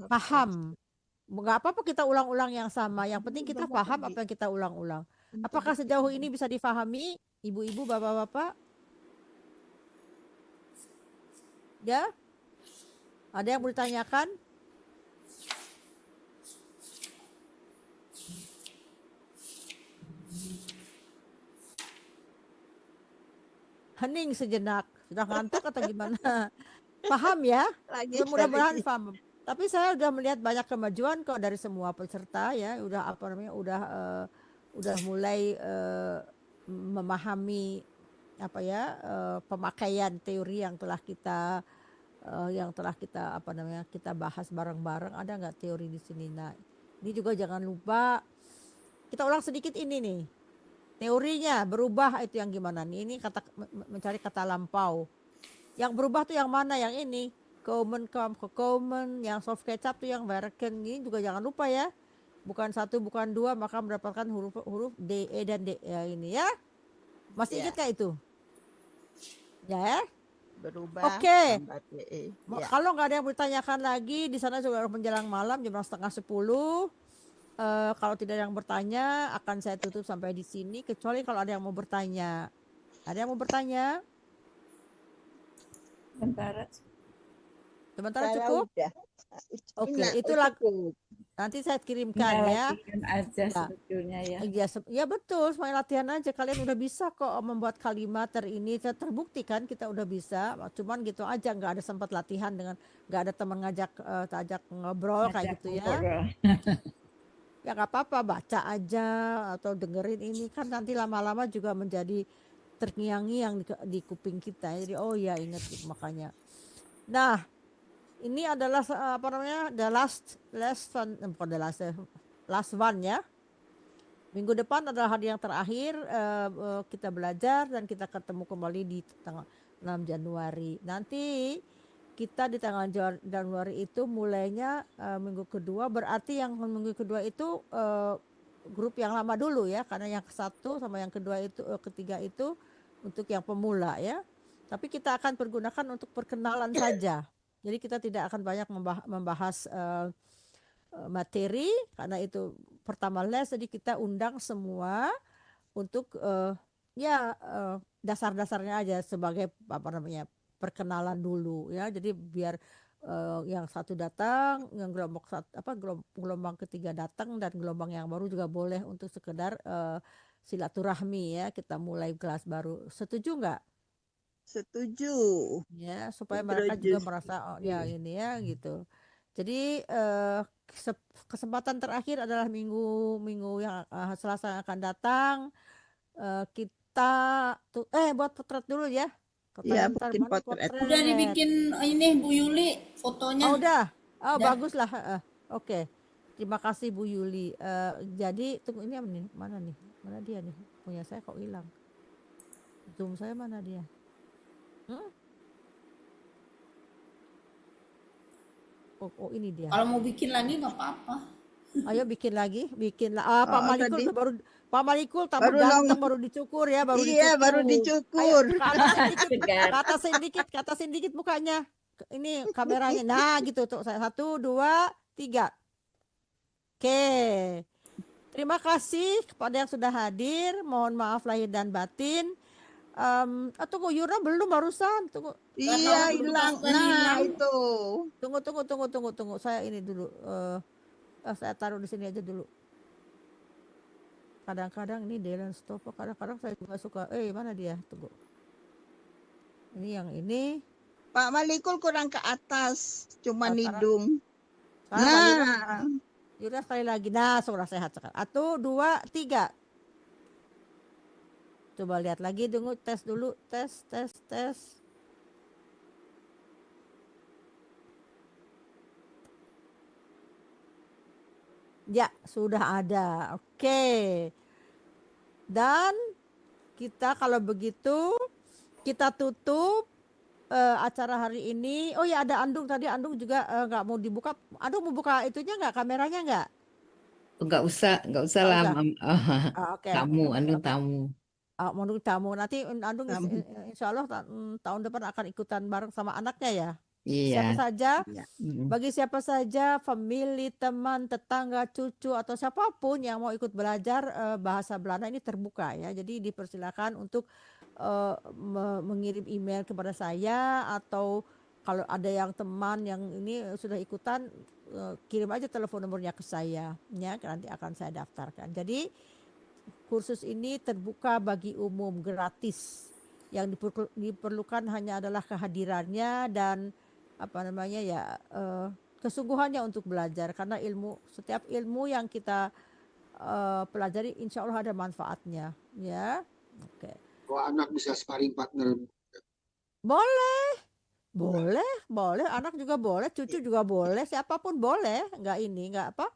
paham. Nggak apa-apa kita ulang-ulang yang sama. Yang penting kita paham apa yang kita ulang-ulang. Apakah sejauh ini bisa difahami, ibu-ibu, bapak-bapak? Ya? Ada yang mau ditanyakan? Hening sejenak. Sudah ngantuk atau gimana? Paham ya? Lagi Mudah-mudahan lagi. paham. Tapi saya udah melihat banyak kemajuan kok dari semua peserta ya. Udah apa namanya? Udah mulai memahami apa ya pemakaian teori yang telah kita apa namanya kita bahas bareng-bareng. Ada nggak teori di sini? Nah, ini juga jangan lupa kita ulang sedikit ini nih. Teorinya berubah itu yang gimana nih? Ini kata mencari kata lampau. Yang berubah tuh yang mana? Yang ini common ke common, yang soft kecap tuh yang American. Ini juga jangan lupa ya. Bukan 1, bukan 2, maka mendapatkan huruf D, E dan D ya ini ya. Masih Ya. ingat gak itu? Ya. Berubah. Oke. Tambah TE. Ya. Kalau nggak ada yang bertanyakan lagi, di sana juga menjelang malam jam 9:30. Kalau tidak ada yang bertanya, akan saya tutup sampai di sini. Kecuali kalau ada yang mau bertanya. Ada yang mau bertanya? Sementara Saya cukup? udah. Oke, Nah, itulah cukup. nanti saya kirimkan ya. Latihan aja Ya. sebetulnya ya. Ya betul, semuanya latihan aja. Kalian udah bisa kok membuat kalimat ini. Terbukti kan kita udah bisa. Cuman gitu aja, nggak ada sempat latihan dengan nggak ada teman ajak ngobrol kayak gitu ya. Ngobrol. Ya nggak apa-apa, baca aja atau dengerin ini kan nanti lama-lama juga menjadi terngiang-ngiang di kuping kita. Jadi oh ya ingat makanya. Nah, ini adalah apa namanya the last one, bukan the last one ya. Minggu depan adalah hari yang terakhir kita belajar dan kita ketemu kembali di tanggal 6 Januari. Nanti kita di tanggal Januari itu mulainya minggu kedua, berarti yang minggu kedua itu grup yang lama dulu ya, karena yang ke-1 sama yang kedua itu ketiga itu untuk yang pemula ya. Tapi kita akan pergunakan untuk perkenalan saja. Jadi kita tidak akan banyak membahas materi karena itu pertama les, jadi kita undang semua untuk dasar-dasarnya aja sebagai apa namanya perkenalan dulu ya. Jadi biar yang satu datang, yang gelombang ketiga datang dan gelombang yang baru juga boleh untuk sekedar silaturahmi ya. Kita mulai kelas baru. Setuju nggak? Setuju. Ya, supaya mereka juga merasa ya ini ya gitu. Jadi kesempatan terakhir adalah minggu yang Selasa yang akan datang. Kita buat potret dulu ya. Ya, bikin potret. Udah dibikin ini Bu Yuli fotonya. Oh, udah. Oh, bagus lah. Oke. Terima kasih Bu Yuli. Jadi tunggu ini mana nih? Mana dia nih? Punya saya kok hilang. Zoom saya mana dia? Oh ini dia. Kalau mau bikin lagi nggak apa-apa. Ayo bikin lagi, Pak Malikul tadi. baru Pak Malikul tambah Baru ganteng baru dicukur ya, baru Iya, dicukur. baru dicukur. Ayo, ke atasin dikit mukanya. Ini kameranya. Nah, gitu tuh. 1, 2, 3. Oke. Terima kasih kepada yang sudah hadir. Mohon maaf lahir dan batin. Tunggu, Yura belum barusan. Tunggu. Iya, hilang. Nah, itu. Tunggu. Saya ini dulu. Saya taruh di sini aja dulu. Kadang-kadang ini Dylan Stopper, kadang-kadang saya juga suka. Mana dia? Tunggu. Ini yang ini. Pak Malikul kurang ke atas, cuma hidung. Nah, Yura sekali lagi. Nah, sudah sehat sekarang. 1, 2, 3. Coba lihat lagi, tunggu, tes dulu, tes. Ya, sudah ada. Oke. Dan kita kalau begitu kita tutup acara hari ini. Oh ya, ada Andung tadi. Andung juga nggak mau dibuka. Andung mau buka itunya nggak, kameranya nggak? Nggak usah lah. Oke. Tamu, Andung tamu. Menurut tamu nanti Andung insya Allah tahun depan akan ikutan bareng sama anaknya ya. Iya. Siapa saja, Mm. bagi siapa saja, family, teman, tetangga, cucu atau siapapun yang mau ikut belajar bahasa Belanda ini terbuka ya. Jadi dipersilakan untuk mengirim email kepada saya, atau kalau ada yang teman yang ini sudah ikutan, kirim aja telepon nomornya ke saya ya, nanti akan saya daftarkan. Jadi kursus ini terbuka bagi umum, gratis. Yang diperlukan hanya adalah kehadirannya dan apa namanya ya kesungguhannya untuk belajar, karena setiap ilmu yang kita pelajari insya Allah ada manfaatnya ya. Oke. Kalau anak bisa sparring partner, Boleh, anak juga boleh, cucu juga boleh, siapapun boleh, nggak apa.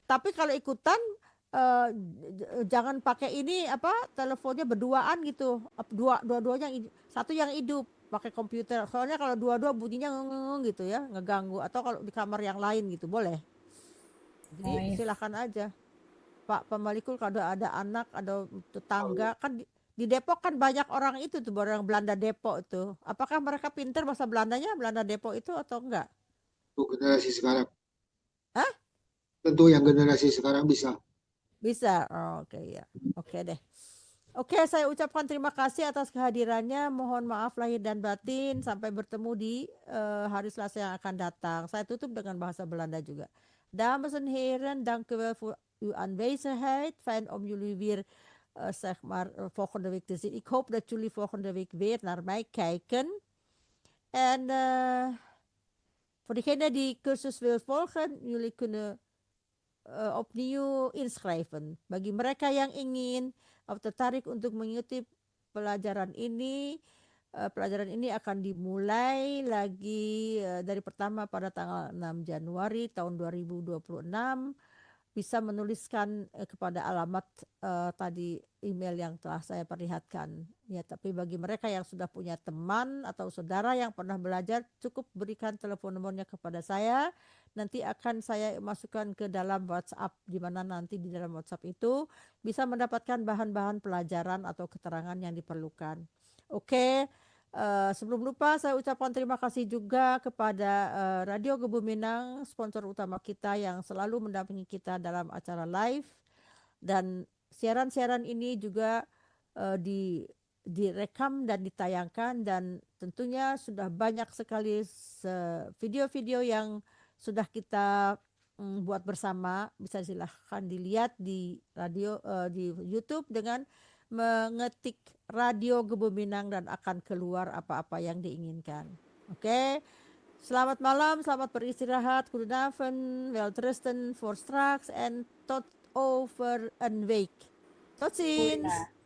Tapi kalau ikutan jangan pakai ini apa teleponnya berduaan gitu, dua-duanya satu yang hidup pakai komputer. Soalnya kalau dua-dua bunyinya gitu ya, ngeganggu. Atau kalau di kamar yang lain gitu boleh. Jadi Nice. silakan aja. Pak Pemalikul kalau ada anak, ada tetangga kan di Depok kan banyak orang itu tuh orang Belanda Depok itu. Apakah mereka pintar bahasa Belandanya Belanda Depok itu atau enggak? untuk generasi sekarang. Hah? Tentu yang generasi sekarang bisa. Bisa. Oh, oke ya. Oke deh. Oke, saya ucapkan terima kasih atas kehadirannya. Mohon maaf lahir dan batin. Sampai bertemu di hari Selasa yang akan datang. Saya tutup dengan bahasa Belanda juga. Dames en heren, dank u wel voor uw aanwezigheid. Fijn om jullie weer zeg maar volgende week te zien. Ik hoop dat jullie volgende week weer naar mij kijken. En voor degene die cursus wil volgen, jullie kunnen opnieuw inschrijven. Bagi mereka yang ingin atau tertarik untuk mengikuti pelajaran ini akan dimulai lagi dari pertama pada tanggal 6 Januari tahun 2026. Bisa menuliskan kepada alamat tadi email yang telah saya perlihatkan ya. Tapi bagi mereka yang sudah punya teman atau saudara yang pernah belajar, cukup berikan telepon nomornya kepada saya. Nanti akan saya masukkan ke dalam WhatsApp, di mana nanti di dalam WhatsApp itu bisa mendapatkan bahan-bahan pelajaran atau keterangan yang diperlukan. Oke. Sebelum lupa saya ucapkan terima kasih juga kepada Radio Gebuminang, sponsor utama kita yang selalu mendampingi kita dalam acara live, dan siaran-siaran ini juga direkam dan ditayangkan, dan tentunya sudah banyak sekali video-video yang sudah kita buat bersama. Bisa silahkan dilihat di di YouTube dengan mengetik Radio Gebuminang dan akan keluar apa-apa yang diinginkan. Oke. Selamat malam, selamat beristirahat. Goedenavond, welterusten voor straks en tot over een week. Tot ziens.